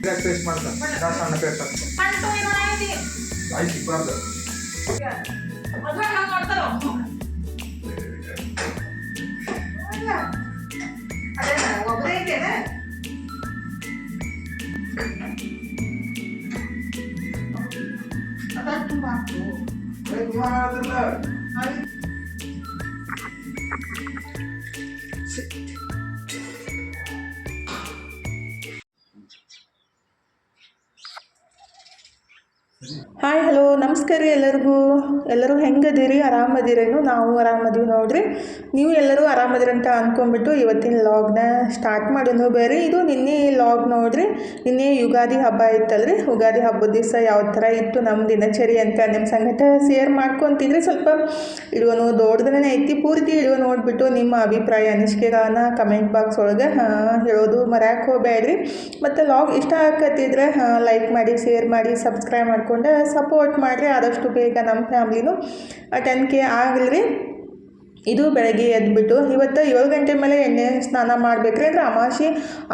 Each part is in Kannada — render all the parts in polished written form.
ಪೇಸ್ಟ್ ಮಾಡ್ತಾರೆ ಸಣ್ಣ ಪೇಸ್ಟ್ ಆಯ್ತು ಬಾರ್ದು ಒಬ್ಬರೇ ಇದೆಯಾ ಹಾಯ್ ಹಲೋ ನಮಸ್ಕಾರ ರೀ ಎಲ್ಲರೂ ಹೆಂಗದಿರಿ ಆರಾಮದಿರೇನು ನಾವು ಆರಾಮದೀವಿ ನೋಡ್ರಿ ನೀವು ಎಲ್ಲರೂ ಆರಾಮದಿರಂತ ಅಂದ್ಕೊಂಡ್ಬಿಟ್ಟು ಇವತ್ತಿನ ಲಾಗ್ನ ಸ್ಟಾರ್ಟ್ ಮಾಡೋನು ಬೇರೆ ಇದು ನಿನ್ನೆ ಲಾಗ್ ನೋಡ್ರಿ ನಿನ್ನೆ ಯುಗಾದಿ ಹಬ್ಬ ಇತ್ತಲ್ರಿ ಯುಗಾದಿ ಹಬ್ಬದ ದಿವಸ ಯಾವ ಥರ ಇತ್ತು ನಮ್ಮ ದಿನಚರಿ ಅಂತ ನಿಮ್ಮ ಸಂಗಟ ಶೇರ್ ಮಾಡ್ಕೊತಿದ್ರಿ ಸ್ವಲ್ಪ ಇಡುವನು ದೊಡ್ಡದನೇ ಐತಿ ಪೂರ್ತಿ ಇಡುವ ನೋಡಿಬಿಟ್ಟು ನಿಮ್ಮ ಅಭಿಪ್ರಾಯ ಅನಿಸಿಕೆಗಳನ್ನ ಕಮೆಂಟ್ ಬಾಕ್ಸ್ ಒಳಗೆ ಹೇಳೋದು ಮರ್ಯಾಕೆ ಹೋಗಬೇಡ್ರಿ ಮತ್ತು ಲಾಗ್ ಇಷ್ಟ ಆಗತ್ತಿದ್ರೆ ಲೈಕ್ ಮಾಡಿ ಶೇರ್ ಮಾಡಿ ಸಬ್ಸ್ಕ್ರೈಬ್ ಮಾಡ್ಕೊಂಡು ಸಪೋರ್ಟ್ ಮಾಡಿರಿ ಆದಷ್ಟು ಬೇಗ ನಮ್ಮ ಫ್ಯಾಮ್ಲಿನೂ 10K ಆಗಲ್ರಿ ಇದು ಬೆಳಗ್ಗೆ ಎದ್ಬಿಟ್ಟು ಇವತ್ತು 7 ಗಂಟೆ ಮೇಲೆ ಎಣ್ಣೆ ಸ್ನಾನ ಮಾಡಬೇಕ್ರಿ ಅಂದರೆ ಅಮಾವಾಸ್ಯೆ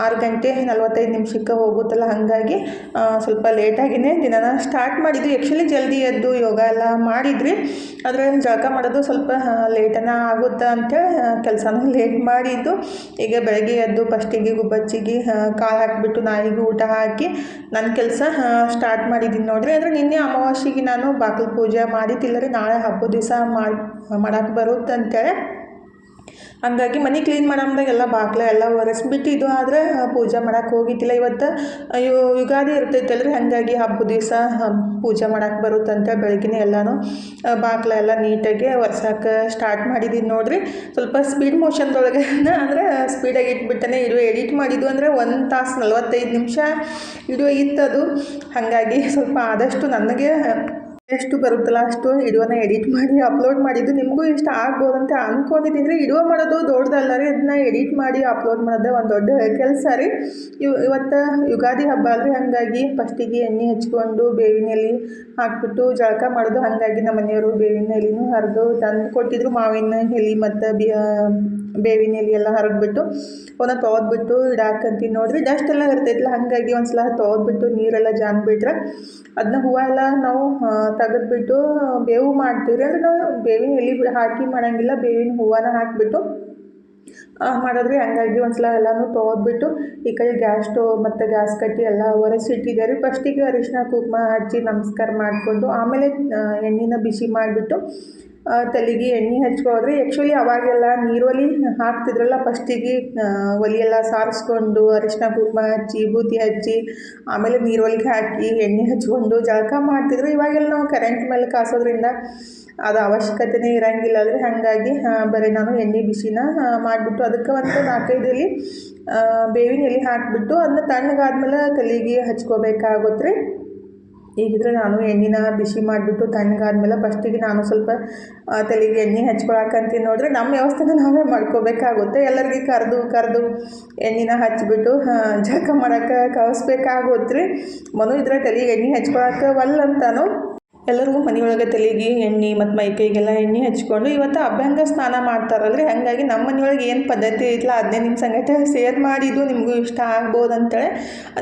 6 ಗಂಟೆ 45 ನಿಮಿಷಕ್ಕೆ ಹೋಗುತ್ತಲ್ಲ ಹಾಗಾಗಿ ಸ್ವಲ್ಪ ಲೇಟಾಗಿಯೇ ದಿನನ ಸ್ಟಾರ್ಟ್ ಮಾಡಿದ್ವಿ ಆ್ಯಕ್ಚುಲಿ ಜಲ್ದಿ ಎದ್ದು ಯೋಗ ಎಲ್ಲ ಮಾಡಿದ್ರಿ ಆದರೆ ಜಳಕ ಮಾಡೋದು ಸ್ವಲ್ಪ ಲೇಟನ ಆಗುತ್ತೆ ಅಂತೇಳಿ ಕೆಲಸನೂ ಲೇಟ್ ಮಾಡಿದ್ದು ಈಗ ಬೆಳಗ್ಗೆ ಎದ್ದು ಫಸ್ಟಿಗೆ ಗುಬ್ಬಚ್ಚಿಗೆ ಕಾಳು ಹಾಕಿಬಿಟ್ಟು ನಾಯಿಗೂ ಊಟ ಹಾಕಿ ನನ್ನ ಕೆಲಸ ಸ್ಟಾರ್ಟ್ ಮಾಡಿದ್ದೀನಿ ನೋಡಿರಿ ಅಂದರೆ ನಿನ್ನೆ ಅಮಾವಾಸ್ಯೆಗೆ ನಾನು ಬಾಗಿಲು ಪೂಜೆ ಮಾಡಿದ್ದಿಲ್ಲ ರೀ ನಾಳೆ ಹಬ್ಬದ ದಿವಸ ಮಾಡೋಕ್ಕೆ ಬರುತ್ತೆ ಅಂತೇಳಿ ಹಂಗಾಗಿ ಮನೆ ಕ್ಲೀನ್ ಮಾಡಮ್ದಾಗ ಎಲ್ಲ ಬಾಗಿಲು ಎಲ್ಲ ಒರೆಸ್ಬಿಟ್ಟಿದ್ದು ಆದರೆ ಪೂಜೆ ಮಾಡೋಕ್ಕೆ ಹೋಗಿದ್ದಿಲ್ಲ ಇವತ್ತು ಯುಗಾದಿ ಇರ್ತೈತಲ್ರಿ ಹಾಗಾಗಿ ಹಬ್ಬದ ದಿವಸ ಪೂಜೆ ಮಾಡೋಕ್ಕೆ ಬರುತ್ತಂತ ಬೆಳಗ್ಗೆ ಎಲ್ಲನೂ ಬಾಗಿಲು ಎಲ್ಲ ನೀಟಾಗಿ ಒರ್ಸೋಕೆ ಸ್ಟಾರ್ಟ್ ಮಾಡಿದ್ದೀನಿ ನೋಡಿರಿ ಸ್ವಲ್ಪ ಸ್ಪೀಡ್ ಮೋಷನ್ದೊಳಗೆ ಅಂದರೆ ಸ್ಪೀಡಾಗಿ ಇಟ್ಬಿಟ್ಟನೆ ವಿಡಿಯೋ ಎಡಿಟ್ ಮಾಡಿದ್ದು ಅಂದರೆ 1 ತಾಸು 45 ನಿಮಿಷ ವಿಡಿಯೋ ಇತ್ತದು ಹಾಗಾಗಿ ಸ್ವಲ್ಪ ಆದಷ್ಟು ನನಗೆ ಎಷ್ಟು ಬರುತ್ತಲ್ಲ ಅಷ್ಟು ವಿಡಿಯೋನ ಎಡಿಟ್ ಮಾಡಿ ಅಪ್ಲೋಡ್ ಮಾಡಿದ್ದು ನಿಮಗೂ ಇಷ್ಟ ಆಗ್ಬೋದಂತ ಅಂದ್ಕೊಂಡಿದ್ದೀನಿ ರೀ ವಿಡಿಯೋ ಮಾಡೋದು ದೊಡ್ಡದಲ್ಲ ರೀ ಅದನ್ನ ಎಡಿಟ್ ಮಾಡಿ ಅಪ್ಲೋಡ್ ಮಾಡೋದೇ ಒಂದು ದೊಡ್ಡ ಕೆಲಸ ರೀ ಇವತ್ತು ಯುಗಾದಿ ಹಬ್ಬ ಅಲ್ರಿ ಹಾಗಾಗಿ ಫಸ್ಟಿಗೆ ಎಣ್ಣೆ ಹಚ್ಕೊಂಡು ಬೇವಿನ ಎಲೆ ಹಾಕ್ಬಿಟ್ಟು ಜಳಕ ಮಾಡೋದು ಹಾಗಾಗಿ ನಮ್ಮ ಮನೆಯವರು ಬೇವಿನ ಎಲೆನೂ ಹರಿದು ತಂದು ಕೊಟ್ಟಿದ್ರು ಮಾವಿನ ಎಲೆ ಮತ್ತು ಬೇವಿನ ಎಲೆ ಎಲ್ಲ ಹರಿದ್ಬಿಟ್ಟು ಅವನ್ನ ತೊಳೆದ್ಬಿಟ್ಟು ಇಡಾಕಂತೀನಿ ನೋಡಿರಿ ಡಸ್ಟ್ ಎಲ್ಲ ಇರ್ತೈತಿಲ್ಲ ಹಾಗಾಗಿ ಒಂದು ಸಲ ತೊಳೆದ್ಬಿಟ್ಟು ನೀರೆಲ್ಲ ಜಾನ್ ಬಿಟ್ರೆ ಅದನ್ನ ಹೂವು ಎಲ್ಲ ನಾವು ತೆಗೆದ್ಬಿಟ್ಟು ಬೇವು ಮಾಡ್ತೀವಿ ಅಂದರೆ ನಾವು ಬೇವಿನ ಎಲೆ ಹಾಕಿ ಮಾಡೋಂಗಿಲ್ಲ ಬೇವಿನ ಹೂವನ್ನ ಹಾಕಿಬಿಟ್ಟು ಮಾಡಿದ್ರಿ ಹಾಗಾಗಿ ಒಂದು ಸಲ ಎಲ್ಲನೂ ತೊಳೆದ್ಬಿಟ್ಟು ಈ ಕಡೆ ಗ್ಯಾಸ್ ಸ್ಟವ್ ಮತ್ತು ಗ್ಯಾಸ್ ಕಟ್ಟಿ ಎಲ್ಲ ಒರೆಸಿಟ್ಟಿದ್ದಾರೆ ಫಸ್ಟಿಗೆ ಅರಿಶಿನ ಕುಂಕುಮ ಹಚ್ಚಿ ನಮಸ್ಕಾರ ಮಾಡಿಕೊಂಡು ಆಮೇಲೆ ಎಣ್ಣೆನ ಬಿಸಿ ಮಾಡಿಬಿಟ್ಟು ತಲೆಗೆ ಎಣ್ಣೆ ಹಚ್ಕೊಳ್ರಿ ಆ್ಯಕ್ಚುಲಿ ಅವಾಗೆಲ್ಲ ನೀರೊಲಿ ಹಾಕ್ತಿದ್ರಲ್ಲ ಫಸ್ಟಿಗೆ ಒಲೆಯೆಲ್ಲ ಸಾರಿಸ್ಕೊಂಡು ಅರಿಶಿನ ಕುಂಕುಮ ಹಚ್ಚಿ ಬೂದಿ ಹಚ್ಚಿ ಆಮೇಲೆ ನೀರೊಲಿಗೆ ಹಾಕಿ ಎಣ್ಣೆ ಹಚ್ಕೊಂಡು ಜಳಕ ಮಾಡ್ತಿದ್ರು ಇವಾಗೆಲ್ಲ ನಾವು ಕರೆಂಟ್ ಮೇಲೆ ಕಾಸೋದ್ರಿಂದ ಅದು ಅವಶ್ಯಕತೆನೇ ಇರೋಂಗಿಲ್ಲ ಅಂದರೆ ಹಾಗಾಗಿ ಬರೀ ನಾನು ಎಣ್ಣೆ ಬಿಸಿನ ಮಾಡಿಬಿಟ್ಟು ಅದಕ್ಕೆ ಒಂದು 4-5 ಎಲೆ ಬೇವಿನ ಎಲೆ ಹಾಕಿಬಿಟ್ಟು ಅದನ್ನ ತಣ್ಣಗಾದ್ಮೇಲೆ ತಲೆಗೆ ಹಚ್ಕೋಬೇಕಾಗುತ್ತೆ ರೀ ಹೀಗಿದ್ರೆ ನಾನು ಎಣ್ಣೆನ ಬಿಸಿ ಮಾಡಿಬಿಟ್ಟು ತಣ್ಣಗಾದ್ಮೇಲೆ ಫಸ್ಟಿಗೆ ನಾನು ಸ್ವಲ್ಪ ತಲೆಗೆ ಎಣ್ಣೆ ಹಚ್ಕೊಳಕಂತೀನಿ ನೋಡಿದ್ರೆ ನಮ್ಮ ವ್ಯವಸ್ಥೆನ ನಾವೇ ಮಾಡ್ಕೋಬೇಕಾಗುತ್ತೆ ಎಲ್ಲರಿಗೆ ಕರೆದು ಎಣ್ಣೆನ ಹಚ್ಬಿಟ್ಟು ಜಳಕ ಮಾಡೋಕ್ಕೆ ಕಳಿಸ್ಬೇಕಾಗುತ್ತೆ ರೀ ಮನು ಇದ್ರೆ ತಲೆಗೆ ಎಣ್ಣೆ ಹಚ್ಕೊಳಕ್ಕೆ ಅಂತಾನು ಎಲ್ಲರಿಗೂ ಮನೆಯೊಳಗೆ ತಲೆಗೆ ಎಣ್ಣೆ ಮತ್ತು ಮೈಕೈಗೆಲ್ಲ ಎಣ್ಣೆ ಹಚ್ಕೊಂಡು ಇವತ್ತು ಅಭ್ಯಂಗ ಸ್ನಾನ ಮಾಡ್ತಾರಲ್ರಿ ಹಾಗಾಗಿ ನಮ್ಮ ಮನೆಯೊಳಗೆ ಏನು ಪದ್ಧತಿ ಐತಲ್ಲ ಅದನ್ನೇ ನಿಮ್ಮ ಸಂಗಟ ಶೇರ್ ಮಾಡಿದ್ದು ನಿಮಗೂ ಇಷ್ಟ ಆಗ್ಬೋದು ಅಂತೇಳಿ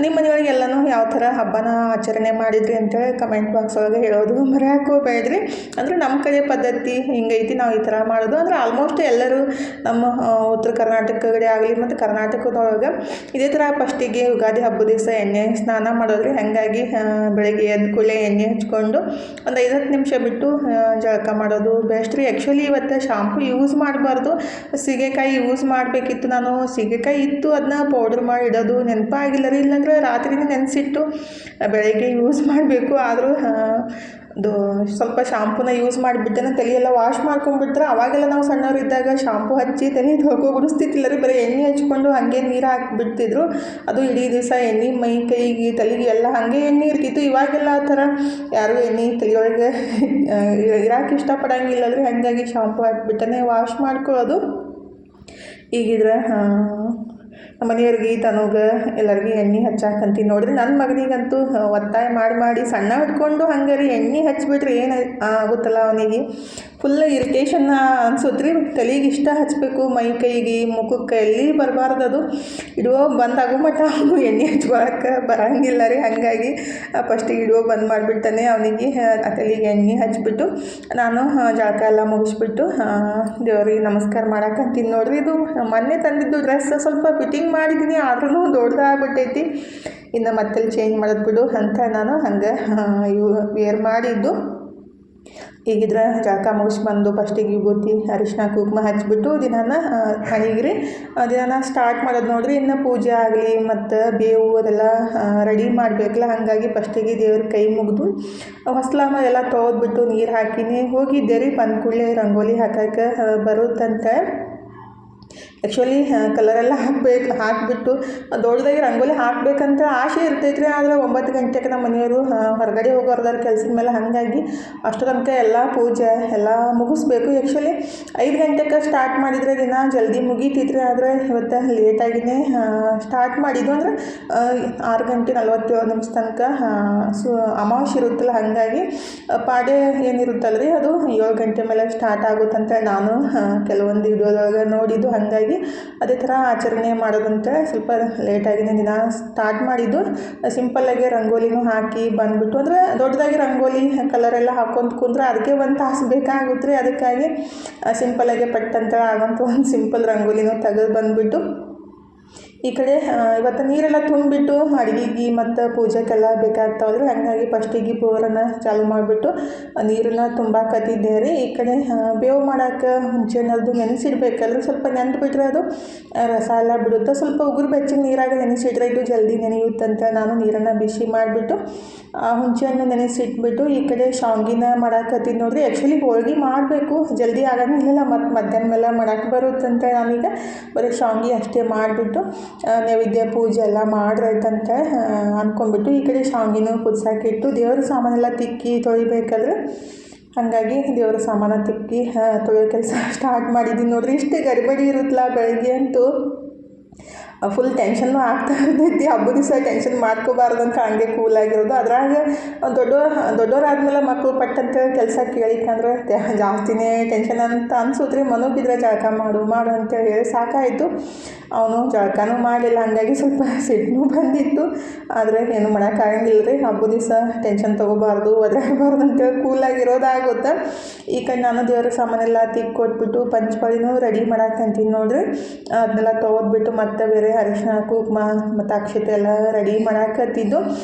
ನಿಮ್ಮ ಮನೆಯೊಳಗೆ ಎಲ್ಲನೂ ಯಾವ ಥರ ಹಬ್ಬನ ಆಚರಣೆ ಮಾಡಿದ್ರಿ ಅಂತೇಳಿ ಕಮೆಂಟ್ ಬಾಕ್ಸ್ ಒಳಗೆ ಹೇಳೋದು ಮರ್ಯಾಕೆ ಹೋಗಬೇಡ್ರಿ ಅಂದರೆ ನಮ್ಮ ಕಡೆ ಪದ್ಧತಿ ಹಿಂಗೈತಿ ನಾವು ಈ ಥರ ಮಾಡೋದು ಅಂದರೆ ಆಲ್ಮೋಸ್ಟ್ ಎಲ್ಲರೂ ನಮ್ಮ ಉತ್ತರ ಕರ್ನಾಟಕ ಕಡೆ ಆಗಲಿ ಮತ್ತು ಕರ್ನಾಟಕದೊಳಗೆ ಇದೇ ಥರ ಫಸ್ಟಿಗೆ ಯುಗಾದಿ ಹಬ್ಬದ ದಿವಸ ಎಣ್ಣೆ ಸ್ನಾನ ಮಾಡೋದ್ರಿ ಹಾಗಾಗಿ ಬೆಳಗ್ಗೆ ಎದ್ದು ಕೂಡಲೇ ಎಣ್ಣೆ ಹಚ್ಕೊಂಡು ಒಂದು 5-10 ನಿಮಿಷ ಬಿಟ್ಟು ಜಳಕ ಮಾಡೋದು ಬೆಸ್ಟ್ ರೀ ಆ್ಯಕ್ಚುಲಿ ಇವತ್ತು ಶಾಂಪು ಯೂಸ್ ಮಾಡಬಾರ್ದು ಸೀಗೆಕಾಯಿ ಯೂಸ್ ಮಾಡಬೇಕಿತ್ತು ನಾನು ಸೀಗೆಕಾಯಿ ಇತ್ತು ಅದನ್ನ ಪೌಡ್ರ್ ಮಾಡಿ ಇಡೋದು ನೆನಪಾಗಿಲ್ಲ ರೀ ಇಲ್ಲಾಂದರೆ ರಾತ್ರಿನೇ ನೆನೆಸಿಟ್ಟು ಬೆಳಗ್ಗೆ ಯೂಸ್ ಮಾಡಬೇಕು ಆದರೂ ಸ್ವಲ್ಪ ಶಾಂಪೂನ ಯೂಸ್ ಮಾಡಿಬಿಟ್ಟೆ ತಲೆಯೆಲ್ಲ ವಾಶ್ ಮಾಡ್ಕೊಂಡ್ಬಿಟ್ರೆ ಅವಾಗೆಲ್ಲ ನಾವು ಸಣ್ಣವರಿದ್ದಾಗ ಶಾಂಪು ಹಚ್ಚಿ ತಲೆ ಬಿಡಿಸ್ತಿತ್ತಿಲ್ಲ ರೀ ಬರೀ ಎಣ್ಣೆ ಹಚ್ಕೊಂಡು ಹಾಗೆ ನೀರು ಹಾಕಿಬಿಡ್ತಿದ್ರು ಅದು ಇಡೀ ದಿವಸ ಎಣ್ಣೆ ಮೈ ಕೈಗೆ ತಲೆಗೆ ಎಲ್ಲ ಹಾಗೆ ಎಣ್ಣೆ ಇರ್ತಿತ್ತು ಇವಾಗೆಲ್ಲ ಆ ಥರ ಯಾರೂ ಎಣ್ಣೆ ತಲೆಯೊಳಗೆ ಇರೋಕೆ ಇಷ್ಟಪಡೋಂಗಿಲ್ಲ ರೀ ಹಾಗಾಗಿ ಶಾಂಪು ಹಾಕಿಬಿಟ್ಟೆ ವಾಶ್ ಮಾಡ್ಕೊಳ್ಳೋದು ಈಗಿದ್ರೆ ನಮ್ಮ ಮನೆಯವ್ರಿಗೆ ತನಗೆ ಎಲ್ಲರಿಗೆ ಎಣ್ಣೆ ಹಚ್ಚಾಕಂತೀನಿ ನೋಡ್ರಿ. ನನ್ನ ಮಗನಿಗಂತೂ ಒತ್ತಾಯ ಮಾಡಿ ಸಣ್ಣ ಹಿಡ್ಕೊಂಡು ಹಂಗೆ ರೀ ಎಣ್ಣೆ ಹಚ್ಬಿಟ್ರಿ ಏನು ಆಗುತ್ತಲ್ಲ ಅವನಿಗೆ ಫುಲ್ ಇರಿಟೇಷನ್ ಅನ್ಸುತ್ತೆ ರೀ. ತಲೆಗೆ ಇಷ್ಟ ಹಚ್ಚಬೇಕು, ಮೈ ಕೈಗೆ ಮುಖಕ್ಕೆ ಎಲ್ಲಿ ಬರಬಾರ್ದು. ಅದು ಇಡುವ ಬಂದಾಗೋ ಮಟ್ಟ ಅವನು ಎಣ್ಣೆ ಹಚ್ಕೊಳಕ್ಕೆ ಬರೋಂಗಿಲ್ಲ ರೀ. ಹಾಗಾಗಿ ಫಸ್ಟಿಗೆ ಇಡುವ ಬಂದ್ ಮಾಡಿಬಿಡ್ತಾನೆ. ಅವನಿಗೆ ತಲೆಗೆ ಎಣ್ಣೆ ಹಚ್ಬಿಟ್ಟು ನಾನು ಜಳಕ ಎಲ್ಲ ಮುಗಿಸ್ಬಿಟ್ಟು ದೇವ್ರಿಗೆ ನಮಸ್ಕಾರ ಮಾಡಕ್ಕಂತೀನಿ ನೋಡ್ರಿ. ಇದು ಮೊನ್ನೆ ತಂದಿದ್ದು ಡ್ರೆಸ್ ಸ್ವಲ್ಪ ಫಿಟ್ಟಿಂಗ್ ಮಾಡಿದ್ದೀನಿ, ಆದ್ರೂ ದೊಡ್ಡದಾಗ್ಬಿಟ್ಟೈತಿ. ಇನ್ನು ಮತ್ತೆ ಚೇಂಜ್ ಮಾಡೋದು ಬಿಡು ಅಂತ ನಾನು ಹಂಗೆ ವೇರ್ ಮಾಡಿದ್ದು. ಈಗಿದ್ರೆ ಜಳಕ ಮುಗಿಸ್ಬಂದು ಫಸ್ಟಿಗೆ ವಿಭೂತಿ ಅರಿಶಿನ ಕುಂಕುಮ ಹಚ್ಬಿಟ್ಟು ದಿನಾನ ಹಣಿಗೆ ರೀ ದಿನಾನ ಸ್ಟಾರ್ಟ್ ಮಾಡೋದು ನೋಡ್ರಿ. ಇನ್ನು ಪೂಜೆ ಆಗಲಿ ಮತ್ತು ಬೇವು ಅದೆಲ್ಲ ರೆಡಿ ಮಾಡಬೇಕಲ್ಲ, ಹಾಗಾಗಿ ಫಸ್ಟಿಗೆ ದೇವ್ರ ಕೈ ಮುಗಿದು ಹೊಸ್ಲಾಮ ಎಲ್ಲ ತೊಗೊದ್ಬಿಟ್ಟು ನೀರು ಹಾಕಿನಿ ಹೋಗಿದ್ದೆ ರೀ. ಬಂದ ಕೂಡಲೇ ರಂಗೋಲಿ ಹಾಕಕ್ಕೆ ಬರುತ್ತಂತ. ಆ್ಯಕ್ಚುಲಿ ಕಲರೆಲ್ಲ ಹಾಕಿಬಿಟ್ಟು ದೊಡ್ಡದಾಗಿ ರಂಗೋಲಿ ಹಾಕಬೇಕಂತ ಆಸೆ ಇರ್ತೈತೆ ರೀ. ಆದರೆ 9 ಗಂಟೆಗೆ ನಮ್ಮ ಮನೆಯವರು ಹೊರಗಡೆ ಹೋಗೋರ್ದಾರ ಕೆಲಸದ ಮೇಲೆ, ಹಾಗಾಗಿ ಅಷ್ಟು ತನಕ ಎಲ್ಲ ಪೂಜೆ ಎಲ್ಲ ಮುಗಿಸ್ಬೇಕು. ಆ್ಯಕ್ಚುಲಿ 5 ಗಂಟೆಗೆ ಸ್ಟಾರ್ಟ್ ಮಾಡಿದರೆ ದಿನ ಜಲ್ದಿ ಮುಗೀತಿದ್ರಿ. ಆದರೆ ಇವತ್ತು ಲೇಟಾಗಿಯೇ ಸ್ಟಾರ್ಟ್ ಮಾಡಿದ್ದು. ಅಂದರೆ 6 ಗಂಟೆ 47 ನಿಮಿಷ ತನಕ ಅಮಾವಾಸ್ಯೆ ಇರುತ್ತಲ್ಲ, ಹಾಗಾಗಿ ಪಾಡೆ ಏನಿರುತ್ತಲ್ಲ ರೀ ಅದು 7 ಗಂಟೆ ಮೇಲೆ ಸ್ಟಾರ್ಟ್ ಆಗುತ್ತಂತ ನಾನು ಕೆಲವೊಂದು ವಿಡಿಯೋದೊಳಗೆ ನೋಡಿದ್ದು. ಹಾಗಾಗಿ ಅದೇ ಥರ ಆಚರಣೆ ಮಾಡೋದಂತ ಸ್ವಲ್ಪ ಲೇಟಾಗಿನೇ ದಿನ ಸ್ಟಾರ್ಟ್ ಮಾಡಿದ್ದು. ಸಿಂಪಲ್ಲಾಗಿ ರಂಗೋಲಿನೂ ಹಾಕಿ ಬಂದುಬಿಟ್ಟು, ಅಂದರೆ ದೊಡ್ಡದಾಗಿ ರಂಗೋಲಿ ಕಲರೆಲ್ಲ ಹಾಕ್ಕೊಂತ ಕುಂದ್ರೆ ಅದಕ್ಕೆ 1 ತಾಸು ಬೇಕಾಗುತ್ತೆ ರೀ. ಅದಕ್ಕಾಗಿ ಸಿಂಪಲ್ಲಾಗಿ ಪಟ್ಟಂತ ಆಗೋಂಥ ಒಂದು ಸಿಂಪಲ್ ರಂಗೋಲಿನೂ ತೆಗೆದು ಬಂದುಬಿಟ್ಟು ಈ ಕಡೆ ಇವತ್ತು ನೀರೆಲ್ಲ ತುಂಬಿಬಿಟ್ಟು ಅಡುಗೆಗೆ ಮತ್ತು ಪೂಜೆಗೆಲ್ಲ ಬೇಕಾಗ್ತಾವಲ್ರಿ. ಹಾಗಾಗಿ ಫಸ್ಟಿಗೆ ಬೋರನ್ನು ಚಾಲು ಮಾಡಿಬಿಟ್ಟು ನೀರನ್ನು ತುಂಬಾಕತ್ತಿದ್ದೆ ರೀ. ಈ ಕಡೆ ಬೇವು ಮಾಡೋಕೆ ಹುಂಚೆಹಣ್ಣು ನೆನೆಸಿಡ್ಬೇಕಲ್ರಿ. ಸ್ವಲ್ಪ ನೆನೆದ್ಬಿಟ್ರೆ ಅದು ರಸ ಎಲ್ಲ ಬಿಡುತ್ತೆ. ಸ್ವಲ್ಪ ಉಗುರು ಬೆಚ್ಚಗೆ ನೀರಾಗ ನೆನೆಸಿಟ್ರೆ ಇದು ಜಲ್ದಿ ನೆನೆಯುತ್ತಂತ ನಾನು ನೀರನ್ನು ಬಿಸಿ ಮಾಡಿಬಿಟ್ಟು ಹುಂಚೆಹಣ್ಣು ನೆನೆಸಿಟ್ಬಿಟ್ಟು ಈ ಕಡೆ ಶಾವ್ಗಿನ ಮಾಡಾಕತ್ತಿದ್ದು ನೋಡ್ರಿ. ಆ್ಯಕ್ಚುಲಿ ಹೋಳ್ಗೆ ಮಾಡಬೇಕು, ಜಲ್ದಿ ಆಗಂಗಿಲ್ಲ, ಮತ್ತು ಮಧ್ಯಾಹ್ನ ಮೇಲೆ ಮಾಡೋಕ್ಕೆ ಬರುತ್ತಂತ ನಾನೀಗ ಬರೀ ಶಾವ್ಗೆ ಅಷ್ಟೇ ಮಾಡಿಬಿಟ್ಟು ನೈವೇದ್ಯ ಪೂಜೆ ಎಲ್ಲ ಮಾಡ್ರೈತಂತ ಅಂದ್ಕೊಂಡ್ಬಿಟ್ಟು ಈ ಕಡೆ ಶಾವ್ಗಿನೂ ಕುದಿಸಾಕಿಟ್ಟು ದೇವ್ರ ಸಾಮಾನೆಲ್ಲ ತಿಕ್ಕಿ ತೊಳಿಬೇಕಲ್ರಿ. ಹಾಗಾಗಿ ದೇವ್ರ ಸಾಮಾನು ತಿಕ್ಕಿ ತೊಳೆಯೋ ಕೆಲಸ ಸ್ಟಾರ್ಟ್ ಮಾಡಿದ್ದೀನಿ ನೋಡ್ರಿ. ಇಷ್ಟು ಗಡಿಬಡಿ ಇರುತ್ತಲ್ಲ ಬೆಳಗ್ಗೆ ಅಂತೂ ಫುಲ್ ಟೆನ್ಷನ್ನು ಆಗ್ತಾ ಇರ್ತೈತಿ. ಹಬ್ಬದ ದಿವಸ ಟೆನ್ಷನ್ ಮಾಡ್ಕೋಬಾರ್ದು ಅಂತ ಹಂಗೆ ಕೂಲಾಗಿರೋದು. ಅದ್ರಾಗ ದೊಡ್ಡವರಾದ್ಮೇಲೆ ಮಕ್ಕಳು ಪಟ್ಟಂತ ಕೆಲಸ ಕೇಳಿಕಂದ್ರೆ ಜಾಸ್ತಿನೇ ಟೆನ್ಷನ್ ಅಂತ ಅನ್ಸುತ್ತೆ ರೀ. ಮನೋಗಿದ್ರೆ ಜಳಕ ಮಾಡು ಅಂತೇಳಿ ಸಾಕಾಯಿತು. ಅವನು ಜಳಕನೂ ಮಾಡಲಿಲ್ಲ, ಹಾಗಾಗಿ ಸ್ವಲ್ಪ ಸಿಟ್ಟೂ ಬಂದಿತ್ತು. ಆದರೆ ಏನು ಮಾಡೋಕ್ಕಾಗಂಗಿಲ್ಲ ರೀ. ಹಬ್ಬದ ದಿವಸ ಟೆನ್ಷನ್ ತೊಗೋಬಾರ್ದು, ಒದರಾಗಬಾರ್ದು ಅಂತೇಳಿ ಕೂಲಾಗಿರೋದಾಗುತ್ತೆ. ಈ ಕಡೆ ನಾನು ದೇವ್ರ ಸಾಮಾನೆಲ್ಲ ತಿಕ್ಕೊಟ್ಬಿಟ್ಟು ಪಂಚಪಾಳಿನೂ ರೆಡಿ ಮಾಡಾಕಂತೀನಿ ನೋಡ್ರಿ. ಅದನ್ನೆಲ್ಲ ತೊಗೊದ್ಬಿಟ್ಟು ಮತ್ತೆ ಬೇರೆ ಅರಿಶಿನ ಕುಂಕುಮ ಮತ್ತು ಅಕ್ಷತೆ ಎಲ್ಲ ರೆಡಿ ಮಾಡಾಕತ್ತಿದ್ದು.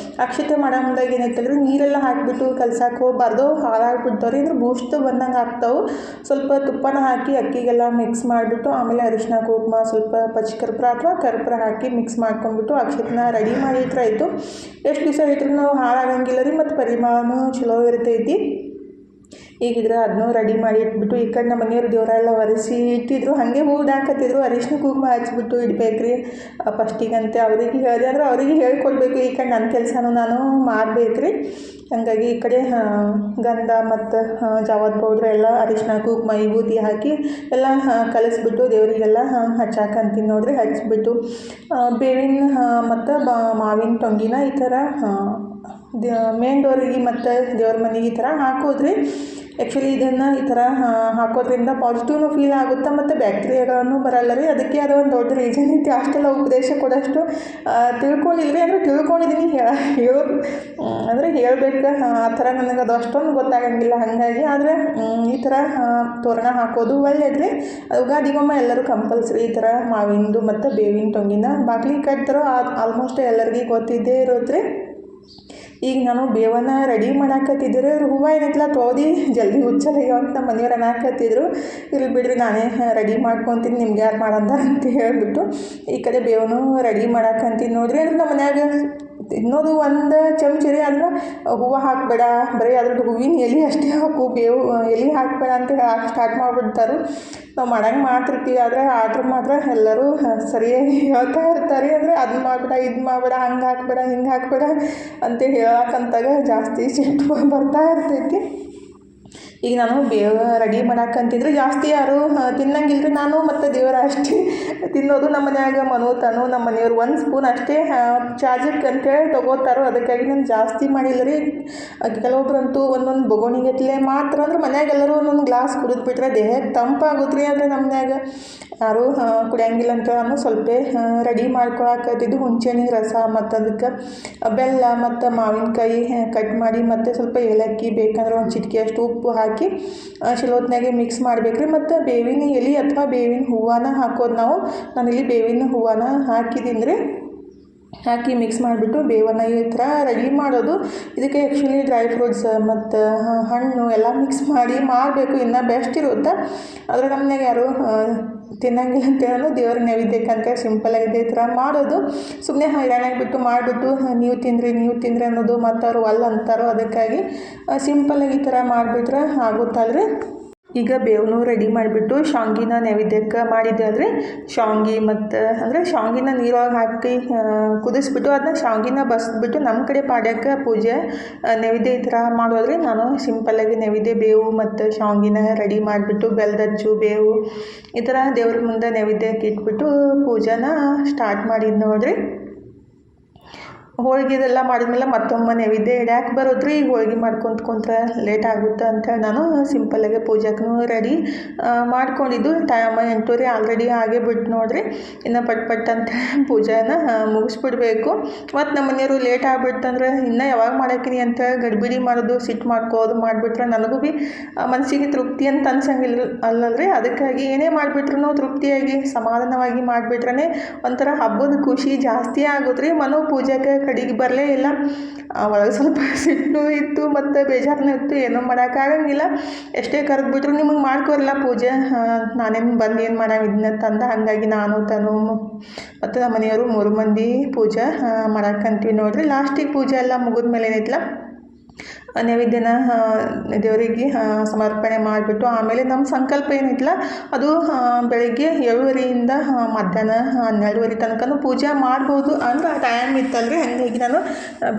ಅಕ್ಷತೆ ಮಾಡೋ ಮುಂದಾಗ ಏನೈತಂದ್ರೆ ನೀರೆಲ್ಲ ಹಾಕಿಬಿಟ್ಟು ಕಲ್ಸಕ್ಕೆ ಹೋಗಬಾರ್ದು, ಹಾಳಾಗ್ಬಿಡ್ತಾವ್ರಿ. ಅಂದ್ರೆ ಬೂಸ್ಟ್ ಬಂದಂಗೆ ಆಗ್ತಾವೆ. ಸ್ವಲ್ಪ ತುಪ್ಪನ ಹಾಕಿ ಅಕ್ಕಿಗೆಲ್ಲ ಮಿಕ್ಸ್ ಮಾಡಿಬಿಟ್ಟು ಆಮೇಲೆ ಅರಿಶಿನ ಕುಂಕುಮ ಸ್ವಲ್ಪ ಪಚ್ಕರ್ಪೂರ ಅಥವಾ ಕರ್ಪೂರ ಹಾಕಿ ಮಿಕ್ಸ್ ಮಾಡ್ಕೊಂಡ್ಬಿಟ್ಟು ಅಕ್ಷತೆನ ರೆಡಿ ಮಾಡಿ ಇಟ್ಟರಾಯ್ತು. ಎಷ್ಟು ದಿವಸ ಇಟ್ಟರು ನಾವು ಹಾಳಾಗಂಗಿಲ್ಲ ರೀ, ಮತ್ತು ಪರಿಮಾಣನೂ ಚಲೋ ಇರ್ತೈತಿ. ಈಗಿದ್ರೆ ಅದನ್ನೂ ರೆಡಿ ಮಾಡಿ ಇಟ್ಬಿಟ್ಟು ಈ ಕಡೆ ನಮ್ಮ ಮನೆಯವ್ರು ದೇವರೆಲ್ಲ ಒರೆಸಿ ಇಟ್ಟಿದ್ರು. ಹಾಗೆ ಹೂಡಾಕತ್ತಿದ್ರು. ಅರಿಶಿನ ಕುಂಕುಮ ಹಚ್ಬಿಟ್ಟು ಇಡಬೇಕ್ರಿ ಫಸ್ಟಿಗಂತೆ ಅವ್ರಿಗೆ ಹೇಳಿದೆ. ಅಂದರೆ ಅವರಿಗೆ ಹೇಳ್ಕೊಡ್ಬೇಕು. ಈ ಕಡೆ ನನ್ನ ಕೆಲಸನೂ ನಾನು ಮಾಡಬೇಕ್ರಿ. ಹಾಗಾಗಿ ಈ ಕಡೆ ಗಂಧ ಮತ್ತು ಜಾವದ ಪೌಡ್ರ್ ಎಲ್ಲ ಅರಿಶಿನ ಕುಂಕುಮ ವಿಭೂತಿ ಹಾಕಿ ಎಲ್ಲ ಕಲಿಸ್ಬಿಟ್ಟು ದೇವರಿಗೆಲ್ಲ ಹಚ್ಚಾಕಂತೀನಿ ನೋಡ್ರಿ. ಹಚ್ಬಿಟ್ಟು ಬೇವಿನ ಮತ್ತು ಮಾವಿನ ಟೊಂಗಿನ ಈ ಥರ ಮೇನ್ ಡೋರಿಗೆ ಮತ್ತು ದೇವ್ರ ಮನೆಗೆ ಈ ಥರ ಹಾಕೋದ್ರಿ. ಆ್ಯಕ್ಚುಲಿ ಇದನ್ನು ಈ ಥರ ಹಾಕೋದ್ರಿಂದ ಪಾಸಿಟಿವ್ನು ಫೀಲ್ ಆಗುತ್ತೆ ಮತ್ತು ಬ್ಯಾಕ್ಟೀರಿಯಾಗಳನ್ನು ಬರಲ್ಲ ರೀ. ಅದಕ್ಕೆ ಅದು ಒಂದು ದೊಡ್ಡ ರೀಸನ್ ಐತಿ. ಅಷ್ಟೆಲ್ಲ ಉಪದೇಶ ಕೊಡೋಷ್ಟು ತಿಳ್ಕೊಂಡಿಲ್ಲ ರೀ. ಅಂದರೆ ತಿಳ್ಕೊಂಡಿದ್ದೀನಿ, ಅಂದರೆ ಹೇಳಬೇಕು ಆ ಥರ ನನಗೆ ಅದು ಅಷ್ಟೊಂದು ಗೊತ್ತಾಗಂಗಿಲ್ಲ. ಹಾಗಾಗಿ ಆದರೆ ಈ ಥರ ತೋರಣ ಹಾಕೋದು ಒಳ್ಳೇದ್ರಿ. ಯುಗಾದಿಗೊಮ್ಮೆ ಎಲ್ಲರೂ ಕಂಪಲ್ಸರಿ ಈ ಥರ ಮಾವಿಂದು ಮತ್ತು ಬೇವಿನ ಟೊಂಗಿನ ಬಾಗಿಲಿಗೆ ಕಟ್ತಾರೋ ಆಲ್ಮೋಸ್ಟ್ ಎಲ್ಲರಿಗೂ ಗೊತ್ತಿದ್ದೇ ಇರೋದ್ರಿ. ಈಗ ನಾನು ಬೇವನ್ನ ರೆಡಿ ಮಾಡಾಕತ್ತಿದ್ದರೆ ಹೂವು ಏನೈತಲ್ಲ ತೊಳ್ದು ಜಲ್ದಿ ಹುಚ್ಚಲಾಗ್ಯಾವ ಅಂತ ನಮ್ಮ ಮನೆಯವ್ರು ಅನ್ನಕತ್ತಿದ್ರು. ಇಲ್ಲಿ ಬಿಡ್ರಿ ನಾನೇ ರೆಡಿ ಮಾಡ್ಕೊತೀನಿ, ನಿಮ್ಗೆ ಯಾರು ಮಾಡಂದಾರ ಅಂತ ಹೇಳಿಬಿಟ್ಟು ಈ ಕಡೆ ಬೇವನು ರೆಡಿ ಮಾಡಾಕಂತೀನಿ ನೋಡ್ರಿ. ಅಂದ್ರೆ ನಮ್ಮ ಮನ್ಯಾಗ ಇನ್ನೋದು ಒಂದು ಚಮಚ ರೀ. ಅಂದ್ರೆ ಹೂವು ಹಾಕಬೇಡ, ಬರೀ ಅದ್ರದ್ದು ಹೂವಿನ ಎಲೆ ಅಷ್ಟೇ ಹಾಕು, ಬೇವು ಎಲೆ ಹಾಕಬೇಡ ಅಂತ ಸ್ಟಾರ್ಟ್ ಮಾಡಿಬಿಡ್ತಾರೆ. ನಾವು ಮಾಡಂಗೆ ಮಾಡ್ತಿರ್ತೀವಿ, ಆದರೆ ಆರ್ಡ್ರ್ ಮಾತ್ರ ಎಲ್ಲರೂ ಸರಿಯಾಗಿ ಹೇಳ್ತಾ ಇರ್ತಾರೆ. ಅಂದರೆ ಅದನ್ನ ಮಾಡಬೇಡ, ಇದು ಮಾಡಬೇಡ, ಹಂಗೆ ಹಾಕಬೇಡ, ಹಿಂಗೆ ಹಾಕಬೇಡ ಅಂತ ಹೇಳಕ್ಕಂತಾಗ ಜಾಸ್ತಿ ಸಿಟ್ಟು ಬರ್ತಾ ಇರ್ತೈತಿ. ಈಗ ನಾನು ಬೇವ ರೆಡಿ ಮಾಡಾಕಂತಿದ್ರೆ ಜಾಸ್ತಿ ಯಾರು ತಿನ್ನಂಗಿಲ್ಲ ರೀ. ನಾನು ಮತ್ತು ದೇವರ ಅಷ್ಟೇ ತಿನ್ನೋದು. ನಮ್ಮ ಮನ್ಯಾಗ ಮನೋತನು ನಮ್ಮ ಮನೆಯವ್ರು 1 ಸ್ಪೂನ್ ಅಷ್ಟೇ ಚಾರ್ಜಕ್ಕೆ ಅಂತೇಳಿ ತೊಗೋತಾರೋ, ಅದಕ್ಕಾಗಿ ನಾನು ಜಾಸ್ತಿ ಮಾಡಿಲ್ಲ ರೀ. ಕೆಲವೊಬ್ರಂತೂ ಒಂದೊಂದು ಬೊಗೋಣಿಗಟ್ಟಲೆ ಮಾತ್ರ ಅಂದ್ರೆ ಮನ್ಯಾಗೆಲ್ಲರೂ ಒಂದೊಂದು ಗ್ಲಾಸ್ ಕುಡಿದ್ಬಿಟ್ರೆ ದೇಹಕ್ಕೆ ತಂಪಾಗುತ್ತೆ ರೀ. ಅಂದರೆ ನಮ್ಮ ಮನ್ಯಾಗ ಯಾರೂ ಕುಡಿಯಂಗಿಲ್ಲ ಅಂತ ನಾನು ಸ್ವಲ್ಪ ರೆಡಿ ಮಾಡ್ಕೊಳಕತ್ತಿದ್ದು ಹುಣಸೆಹಣ್ಣಿನ ರಸ ಮತ್ತು ಅದಕ್ಕೆ ಬೆಲ್ಲ ಮತ್ತು ಮಾವಿನಕಾಯಿ ಕಟ್ ಮಾಡಿ ಮತ್ತು ಸ್ವಲ್ಪ ಏಲಕ್ಕಿ ಬೇಕಂದ್ರೆ ಒಂದು ಚಿಟಿಕೆ ಅಷ್ಟು ಉಪ್ಪು ಹಾಕಿ ಚಲೋತ್ನಾಗೆ ಮಿಕ್ಸ್ ಮಾಡ್ಬೇಕ್ರಿ. ಮತ್ತು ಬೇವಿನ ಎಲೆ ಅಥವಾ ಬೇವಿನ ಹೂವನ ಹಾಕೋದು ನಾವು. ನಾನಿಲ್ಲಿ ಬೇವಿನ ಹೂವನ ಹಾಕಿದ್ದೀನಿ ರೀ. ಹಾಕಿ ಮಿಕ್ಸ್ ಮಾಡಿಬಿಟ್ಟು ಬೇವನ್ನು ಈ ಥರ ರೆಡಿ ಮಾಡೋದು. ಇದಕ್ಕೆ ಆ್ಯಕ್ಚುಲಿ ಡ್ರೈ ಫ್ರೂಟ್ಸ್ ಮತ್ತು ಹಣ್ಣು ಎಲ್ಲ ಮಿಕ್ಸ್ ಮಾಡಿ ಮಾಡಬೇಕು, ಇನ್ನೂ ಬೆಸ್ಟ್ ಇರುತ್ತೆ. ಆದರೆ ನಮ್ಮನ್ಯಾಗ ಯಾರು ತಿನ್ನಂಗಿಲ್ಲ ಅಂತೇಳೋ ದೇವ್ರ ನೈವೇದ್ಯಕ್ಕಂತ ಸಿಂಪಲಾಗಿದೆ ಈ ಥರ ಮಾಡೋದು. ಸುಮ್ಮನೆ ಹೈರಾಣಾಗಿಬಿಟ್ಟು ಮಾಡಿಬಿಟ್ಟು ನೀವು ತಿನ್ನಿರಿ ಅನ್ನೋದು ಮತ್ತು ಅವರು ಅಲ್ಲ ಅಂತಾರೋ. ಅದಕ್ಕಾಗಿ ಸಿಂಪಲಾಗಿ ಈ ಥರ ಮಾಡಿಬಿಟ್ರೆ ಆಗುತ್ತಲ್ರಿ. ಈಗ ಬೇವನು ರೆಡಿ ಮಾಡಿಬಿಟ್ಟು ಶಾವ್ಗಿನ ನೈವೇದ್ಯಕ್ಕೆ ಮಾಡಿದ್ದೆ ಅಲ್ರಿ. ಶಾವ್ಗಿ ಮತ್ತು ಅಂದರೆ ಶಾವ್ಗಿನ ನೀರೊಳಗೆ ಹಾಕಿ ಕುದಿಸ್ಬಿಟ್ಟು ಅದನ್ನ ಶಾವ್ಗಿನ ಬಸ್ಬಿಟ್ಟು ನಮ್ಮ ಕಡೆ ಪಾಡ್ಯಕ್ಕೆ ಪೂಜೆ ನೈವೇದ್ಯ ಈ ಥರ ಮಾಡೋದ್ರಿ. ನಾನು ಸಿಂಪಲ್ಲಾಗಿ ನೈವೇದ್ಯ ಬೇವು ಮತ್ತು ಶಾವ್ಗಿನ ರೆಡಿ ಮಾಡಿಬಿಟ್ಟು ಬೆಲ್ಲದಚ್ಚು ಬೇವು ಈ ಥರ ದೇವ್ರ ಮುಂದೆ ನೈವೇದ್ಯಕ್ಕೆ ಇಟ್ಬಿಟ್ಟು ಪೂಜೆನ ಸ್ಟಾರ್ಟ್ ಮಾಡಿದ್ದು ನೋಡ್ರಿ. ಹೋಳ್ಗೆ ಇದೆಲ್ಲ ಮಾಡಿದ್ಮೇಲೆ ಮತ್ತೊಮ್ಮೆ ನೈವೇದ್ಯ ಇಡ್ಯಾಕೆ ಬರೋದ್ರಿ. ಈಗ ಹೋಳ್ಗೆ ಮಾಡ್ಕೊಂತ್ಕೊಂಡ್ರೆ ಲೇಟ್ ಆಗುತ್ತೆ ಅಂತೇಳಿ ನಾನು ಸಿಂಪಲ್ಲಾಗಿ ಪೂಜೆಗೂ ರೆಡಿ ಮಾಡ್ಕೊಂಡಿದ್ದು. ಟೈಮ್ 8:30 ಆಲ್ರೆಡಿ ಆಗೇ ಬಿಟ್ಟು ನೋಡ್ರಿ. ಇನ್ನು ಪಟ್ ಅಂತ ಪೂಜೆನ ಮುಗಿಸ್ಬಿಡ್ಬೇಕು. ಮತ್ತು ನಮ್ಮ ಮನೆಯವರು ಲೇಟ್ ಆಗಿಬಿಡ್ತಂದ್ರೆ ಇನ್ನೂ ಯಾವಾಗ ಮಾಡಾಕಿನಿ ಅಂತ ಗಡಿಬಿಡಿ ಮಾಡೋದು, ಸಿಟ್ಟು ಮಾಡ್ಕೋದು ಮಾಡಿಬಿಟ್ರೆ ನನಗೂ ಭೀ ಮನಸ್ಸಿಗೆ ತೃಪ್ತಿ ಅಂತ ಅನ್ಸಂಗಿಲ್ಲ ಅಲ್ಲಲ್ರಿ. ಅದಕ್ಕಾಗಿ ಏನೇ ಮಾಡಿಬಿಟ್ರು ತೃಪ್ತಿಯಾಗಿ ಸಮಾಧಾನವಾಗಿ ಮಾಡಿಬಿಟ್ರೆ ಒಂಥರ ಹಬ್ಬದ ಖುಷಿ ಜಾಸ್ತಿ ಆಗುತ್ತೆ ರೀ. ಮನೋ ಪೂಜೆಗೆ ಕಡೆಗೆ ಬರಲೇ ಇಲ್ಲ. ಒಳಗೆ ಸ್ವಲ್ಪ ಸಿಟ್ಟು ಇತ್ತು ಮತ್ತು ಬೇಜಾರನೂ ಇತ್ತು. ಏನೋ ಮಾಡೋಕ್ಕಾಗಂಗಿಲ್ಲ. ಎಷ್ಟೇ ಕರೆದ್ಬಿಟ್ರು ನಿಮಗೆ ಮಾಡ್ಕೊರಲ್ಲ ಪೂಜೆ, ನಾನೇನು ಬಂದು ಏನು ಮಾಡಾವಿದ್ನ ತಂದ. ಹಾಗಾಗಿ ನಾನು ತನು ಮತ್ತು ನಮ್ಮ ಮನೆಯವರು 3 ಮಂದಿ ಪೂಜೆ ಮಾಡಾಕಂತೀವಿ ನೋಡ್ರಿ. ಲಾಸ್ಟಿಗೆ ಪೂಜೆ ಎಲ್ಲ ಮುಗಿದ ಮೇಲೆ ಏನೈತಲ್ಲ ನೈವೇದ್ಯನ ದೇವರಿಗೆ ಸಮರ್ಪಣೆ ಮಾಡಿಬಿಟ್ಟು ಆಮೇಲೆ ನಮ್ಮ ಸಂಕಲ್ಪ ಏನೈತಲ್ಲ ಅದು ಬೆಳಗ್ಗೆ 7:30ಯಿಂದ ಮಧ್ಯಾಹ್ನ 12:30 ತನಕ ಪೂಜೆ ಮಾಡ್ಬೋದು. ಅಂದ್ರೆ ಆ ಟೈಮ್ ಇತ್ತಲ್ರಿ. ಹಾಗಾಗಿ ನಾನು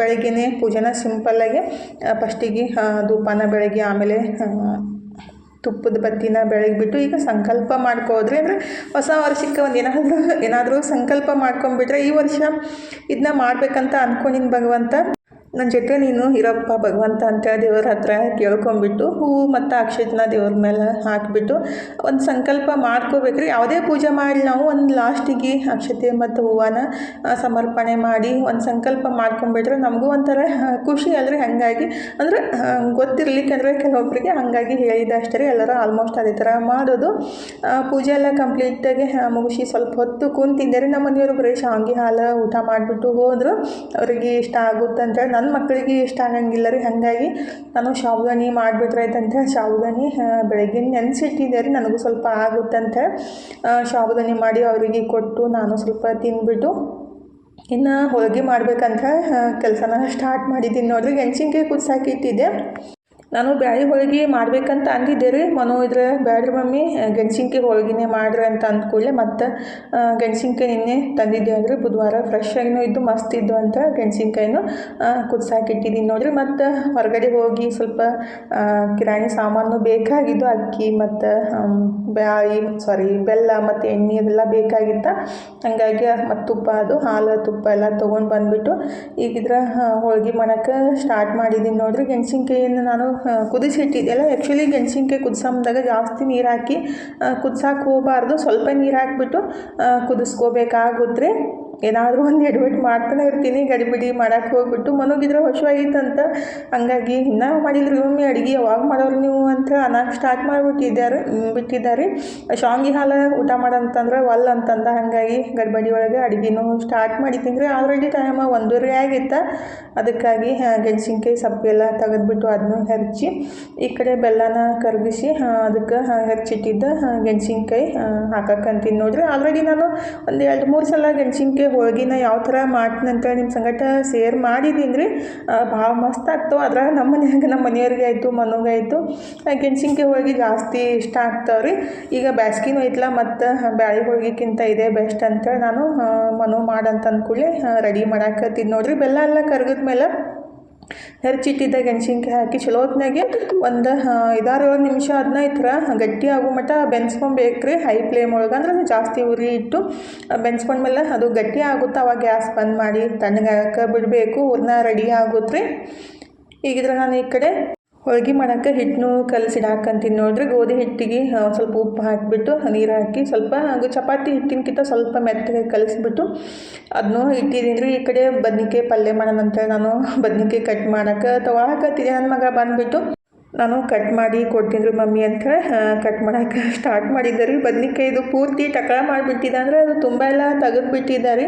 ಬೆಳಗ್ಗೆನೇ ಪೂಜೆನ ಸಿಂಪಲ್ಲಾಗಿ ಫಸ್ಟಿಗೆ ಧೂಪನ ಬೆಳಗ್ಗೆ ಆಮೇಲೆ ತುಪ್ಪದ ಬತ್ತಿನ ಬೆಳಗ್ಬಿಟ್ಟು ಈಗ ಸಂಕಲ್ಪ ಮಾಡ್ಕೋದ್ರಿ. ಅಂದರೆ ಹೊಸ ವರ್ಷಕ್ಕೆ ಒಂದು ಏನಾದರೂ ಸಂಕಲ್ಪ ಮಾಡ್ಕೊಂಬಿಟ್ರೆ ಈ ವರ್ಷ ಇದನ್ನ ಮಾಡ್ಬೇಕಂತ ಅಂದ್ಕೊಂಡಿನಿ ಭಗವಂತ ನನ್ನ ಜೊತೆ ನೀನು ಇರಪ್ಪ ಭಗವಂತ ಅಂತೇಳಿ ದೇವ್ರ ಹತ್ರ ಕೇಳ್ಕೊಂಬಿಟ್ಟು ಹೂವು ಮತ್ತು ಅಕ್ಷತೆನ ದೇವ್ರ ಮೇಲೆ ಹಾಕಿಬಿಟ್ಟು ಒಂದು ಸಂಕಲ್ಪ ಮಾಡ್ಕೋಬೇಕ್ರಿ. ಯಾವುದೇ ಪೂಜೆ ಮಾಡಿ ನಾವು ಒಂದು ಲಾಸ್ಟಿಗೆ ಅಕ್ಷತೆ ಮತ್ತು ಹೂವನ ಸಮರ್ಪಣೆ ಮಾಡಿ ಒಂದು ಸಂಕಲ್ಪ ಮಾಡ್ಕೊಂಬಿಟ್ರೆ ನಮಗೂ ಒಂಥರ ಖುಷಿ ಅಲ್ರಿ. ಹಾಗಾಗಿ ಅಂದರೆ ಗೊತ್ತಿರ್ಲಿಕ್ಕಂದ್ರೆ ಕೆಲವೊಬ್ಬರಿಗೆ ಹಾಗಾಗಿ ಹೇಳಿದ ಅಷ್ಟೇ ರೀ. ಎಲ್ಲರೂ ಆಲ್ಮೋಸ್ಟ್ ಅದೇ ಥರ ಮಾಡೋದು. ಪೂಜೆ ಎಲ್ಲ ಕಂಪ್ಲೀಟಾಗಿ ಮುಗಿಸಿ ಸ್ವಲ್ಪ ಹೊತ್ತು ಕುಂತಿದ್ದೆ ರೀ. ನಮ್ಮ ಮನೆಯವರು ಬರೀ ಶಾವ್ಗಿ ಹಾಲು ಊಟ ಮಾಡಿಬಿಟ್ಟು ಹೋದರು. ಅವರಿಗೆ ಇಷ್ಟ ಆಗುತ್ತೆ ಅಂತೇಳಿ ನನ್ನ ಮಕ್ಕಳಿಗೆ ಇಷ್ಟ ಆಗಂಗಿಲ್ಲ ರೀ. ಹಾಗಾಗಿ ನಾನು ಸಾಬುದಾನಿ ಮಾಡಿಬಿಟ್ರಾಯ್ತಂತ ಸಾಬುದಾನಿ ಬೆಳಗ್ಗೆ ನೆನೆಸಿಟ್ಟಿದ್ದೆ ರೀ. ನನಗೂ ಸ್ವಲ್ಪ ಆಗುತ್ತಂತ ಸಾಬುದಾನಿ ಮಾಡಿ ಅವರಿಗೆ ಕೊಟ್ಟು ನಾನು ಸ್ವಲ್ಪ ತಿಂದ್ಬಿಟ್ಟು ಇನ್ನು ಹೋಳಿಗೆ ಮಾಡ್ಬೇಕಂತ ಕೆಲಸನ ಸ್ಟಾರ್ಟ್ ಮಾಡಿದ್ದೀನಿ ನೋಡ್ರಿ. ಗೆಣಸಿನ್ಕಾಯಿ ಕುದಿಸಾಕಿ ಇಟ್ಟಿದ್ದೆ. ನಾನು ಬ್ಯಾಳಿ ಹೋಳಿಗೆ ಮಾಡ್ಬೇಕಂತ ಅಂದಿದ್ದೆ ರೀ. ಮನೋ ಇದ್ರೆ ಬ್ಯಾಡ್ರಿ ಮಮ್ಮಿ ಗೆಣಸಿನ್ಕಾಯಿ ಹೋಳಿಗೆನೇ ಮಾಡ್ರಿ ಅಂತ ಅಂದ್ಕೂಡಲೇ ಮತ್ತು ಗೆಣಸಿನ್ಕಾಯಿ ನಿನ್ನೆ ತಂದಿದ್ದೆ ಅಂದರೆ ಬುಧವಾರ ಫ್ರೆಶ್ ಆಗಿನೂ ಇದ್ದು ಮಸ್ತ್ ಇದ್ದು ಅಂತ ಗೆಣಸಿನ್ಕಾಯಿನೂ ಕುದಿಸಾಕಿಟ್ಟಿದ್ದೀನಿ ನೋಡ್ರಿ. ಮತ್ತು ಹೊರಗಡೆ ಹೋಗಿ ಸ್ವಲ್ಪ ಕಿರಾಣಿ ಸಾಮಾನು ಬೇಕಾಗಿದ್ದು ಅಕ್ಕಿ ಮತ್ತು ಬೆಲ್ಲ ಮತ್ತು ಎಣ್ಣೆ ಅದೆಲ್ಲ ಬೇಕಾಗಿತ್ತು. ಹಾಗಾಗಿ ಮತ್ತು ತುಪ್ಪ ಅದು ಹಾಲು ತುಪ್ಪ ಎಲ್ಲ ತೊಗೊಂಡು ಬಂದುಬಿಟ್ಟು ಈಗಿದ್ರೆ ಹೋಳಿಗೆ ಮಾಡೋಕ್ಕೆ ಸ್ಟಾರ್ಟ್ ಮಾಡಿದ್ದೀನಿ ನೋಡ್ರಿ. ಗೆಣಸಿನ್ಕಾಯಿಯನ್ನು ನಾನು ಕುದಿಸಿಟ್ಟಿದ್ದೆಲ್ಲ. ಆ್ಯಕ್ಚುಲಿ ಗೆಣಸಿನ್ಕಾಯಿ ಕುದಿಸೋದಾಗ ಜಾಸ್ತಿ ನೀರು ಹಾಕಿ ಕುದಿಸೋಕೆ ಹೋಗಬಾರ್ದು. ಸ್ವಲ್ಪ ನೀರು ಹಾಕಿಬಿಟ್ಟು ಕುದಿಸ್ಕೋಬೇಕಾಗುತ್ತೆ ರೀ. ಏನಾದರೂ ಒಂದು ಎಡ್ಬಿಟ್ಟು ಮಾಡ್ತಾನೆ ಇರ್ತೀನಿ ಗಡಿಬಿಡಿ ಮಾಡೋಕ್ಕೆ ಹೋಗ್ಬಿಟ್ಟು. ಮನೋಗಿದ್ರೆ ಹೊಸವಾಗಿತ್ತಂತ ಹಂಗಾಗಿ ಇನ್ನೂ ಮಾಡಿದ್ರಿ ಮಮ್ಮಿ ಅಡುಗೆ ಯಾವಾಗ ಮಾಡೋರು ನೀವು ಅಂತ ಅನ್ನೋಕೆ ಸ್ಟಾರ್ಟ್ ಬಿಟ್ಟಿದ್ದಾರೆ. ಶಾವ್ಗಿ ಹಾಲು ಊಟ ಮಾಡಂತಂದ್ರೆ ಒಲ್ಲ ಅಂತಂದ. ಹಾಗಾಗಿ ಗಡ್ಬಡಿ ಒಳಗೆ ಅಡುಗೆನೂ ಸ್ಟಾರ್ಟ್ ಮಾಡಿದ್ದೀನಿ ರೀ. ಆಲ್ರೆಡಿ ಟೈಮ್ 1:30 ಆಗಿತ್ತು. ಅದಕ್ಕಾಗಿ ಗೆಣಸಿನ್ಕಾಯಿ ಸಪ್ಪೆಲ್ಲ ತೆಗೆದ್ಬಿಟ್ಟು ಅದನ್ನು ಹೆಚ್ಚಿ ಈ ಕಡೆ ಬೆಲ್ಲನ ಕರಗಿಸಿ ಅದಕ್ಕೆ ಹೆಚ್ಚಿಟ್ಟಿದ್ದ ಗೆಣಸಿನ್ಕಾಯಿ ಹಾಕಕ್ಕಂತೀನಿ ನೋಡ್ರಿ. ಆಲ್ರೆಡಿ ನಾನು ಒಂದು 2-3 ಸಲ ಗೆಣಸಿನ್ಕಾಯಿ ಹೋಳ್ಗಿನ ಯಾವ ಥರ ಮಾಡ್ತೀನಿ ಅಂತ ನಿಮ್ಮ ಸಂಗಟ ಶೇರ್ ಮಾಡಿದ್ದೀನಿ ರೀ. ಭಾಳ ಮಸ್ತ್ ಆಗ್ತಾವೆ. ಅದ್ರಾಗ ನಮ್ಮ ಮನೆಯವ್ರಿಗೆ ಆಯಿತು ಮನೋಗೆ ಆಯಿತು ಗೆಣಸಿನ್ಕಾಯಿ ಹೋಳ್ಗೆ ಜಾಸ್ತಿ ಇಷ್ಟ ಆಗ್ತಾವೆ ರೀ. ಈಗ ಬ್ಯಾಸ್ಗಿನೂ ಐತಲ್ಲ ಮತ್ತು ಬ್ಯಾಳಿ ಹೋಳ್ಗಿಕ್ಕಿಂತ ಇದೇ ಬೆಸ್ಟ್ ಅಂತೇಳಿ ನಾನು ಮನೋ ಮಾಡಂತ ಅಂದ್ಕೂಡಲೇ ರೆಡಿ ಮಾಡಾಕತ್ತೀನಿ ನೋಡ್ರಿ. ಬೆಲ್ಲ ಎಲ್ಲ ಕರಗಿದ್ಮೇಲೆ ಹೆಚ್ಚಿಟ್ಟಿದ್ದ ಮೆಣಸಿನ್ಕಾಯಿ ಹಾಕಿ ಚಲೋ ಹೊತ್ನಾಗೆ ಒಂದು 5-7 ನಿಮಿಷ ಅದನ್ನ ಈ ಥರ ಗಟ್ಟಿ ಆಗೋ ಮಟ್ಟ ಬೆನ್ಸ್ಕೊಬೇಕ್ರಿ ಹೈ ಫ್ಲೇಮ್ ಒಳಗೆ. ಅಂದ್ರೆ ಜಾಸ್ತಿ ಉರಿ ಇಟ್ಟು ಬೆನ್ಸ್ಕೊಂಡ್ಮೇಲೆ ಅದು ಗಟ್ಟಿ ಆಗುತ್ತೆ. ಅವಾಗ ಗ್ಯಾಸ್ ಬಂದ್ ಮಾಡಿ ತಣ್ಣಗಾಗಕ್ಕೆ ಬಿಡಬೇಕು. ಹೂರ್ಣ ರೆಡಿ ಆಗುತ್ತೆ ರೀ. ಈಗಿದ್ರೆ ನಾನು ಈ ಕಡೆ ಹೋಳ್ಗೆ ಮಾಡೋಕ್ಕೆ ಹಿಟ್ಟನ್ನು ಕಲಸಿಡಾಕಂತೀನಿ ನೋಡ್ರಿ. ಗೋಧಿ ಹಿಟ್ಟಿಗೆ ಸ್ವಲ್ಪ ಉಪ್ಪು ಹಾಕಿಬಿಟ್ಟು ನೀರು ಹಾಕಿ ಸ್ವಲ್ಪ ಚಪಾತಿ ಹಿಟ್ಟಿನಕ್ಕಿಂತ ಸ್ವಲ್ಪ ಮೆತ್ತಗೆ ಕಲಿಸ್ಬಿಟ್ಟು ಅದನ್ನು ಇಟ್ಟಿದ್ದೀನಿ ರೀ. ಈ ಕಡೆ ಬದ್ನಿಕಾಯಿ ಪಲ್ಯ ಮಾಡೋಣಂತ ನಾನು ಬದ್ನಿಕಾಯಿ ಕಟ್ ಮಾಡೋಕ್ಕೆ ತೊಗೊಳಕತ್ತಿದ್ದೆ. ನನ್ನ ಮಗ ಬಂದುಬಿಟ್ಟು ನಾನು ಕಟ್ ಮಾಡಿ ಕೊಡ್ತೀನಿ ರೀ ಮಮ್ಮಿ ಅಂತ ಕಟ್ ಮಾಡೋಕ್ಕೆ ಸ್ಟಾರ್ಟ್ ಮಾಡಿದ್ದೆ ರೀ. ಬದ್ನಿಕಾಯಿದು ಪೂರ್ತಿ ಟಕಳ ಮಾಡಿಬಿಟ್ಟಿದ್ದೆ. ಅಂದರೆ ಅದು ತುಂಬ ಎಲ್ಲ ತೆಗೆದುಬಿಟ್ಟಿದ್ದಾರೆ.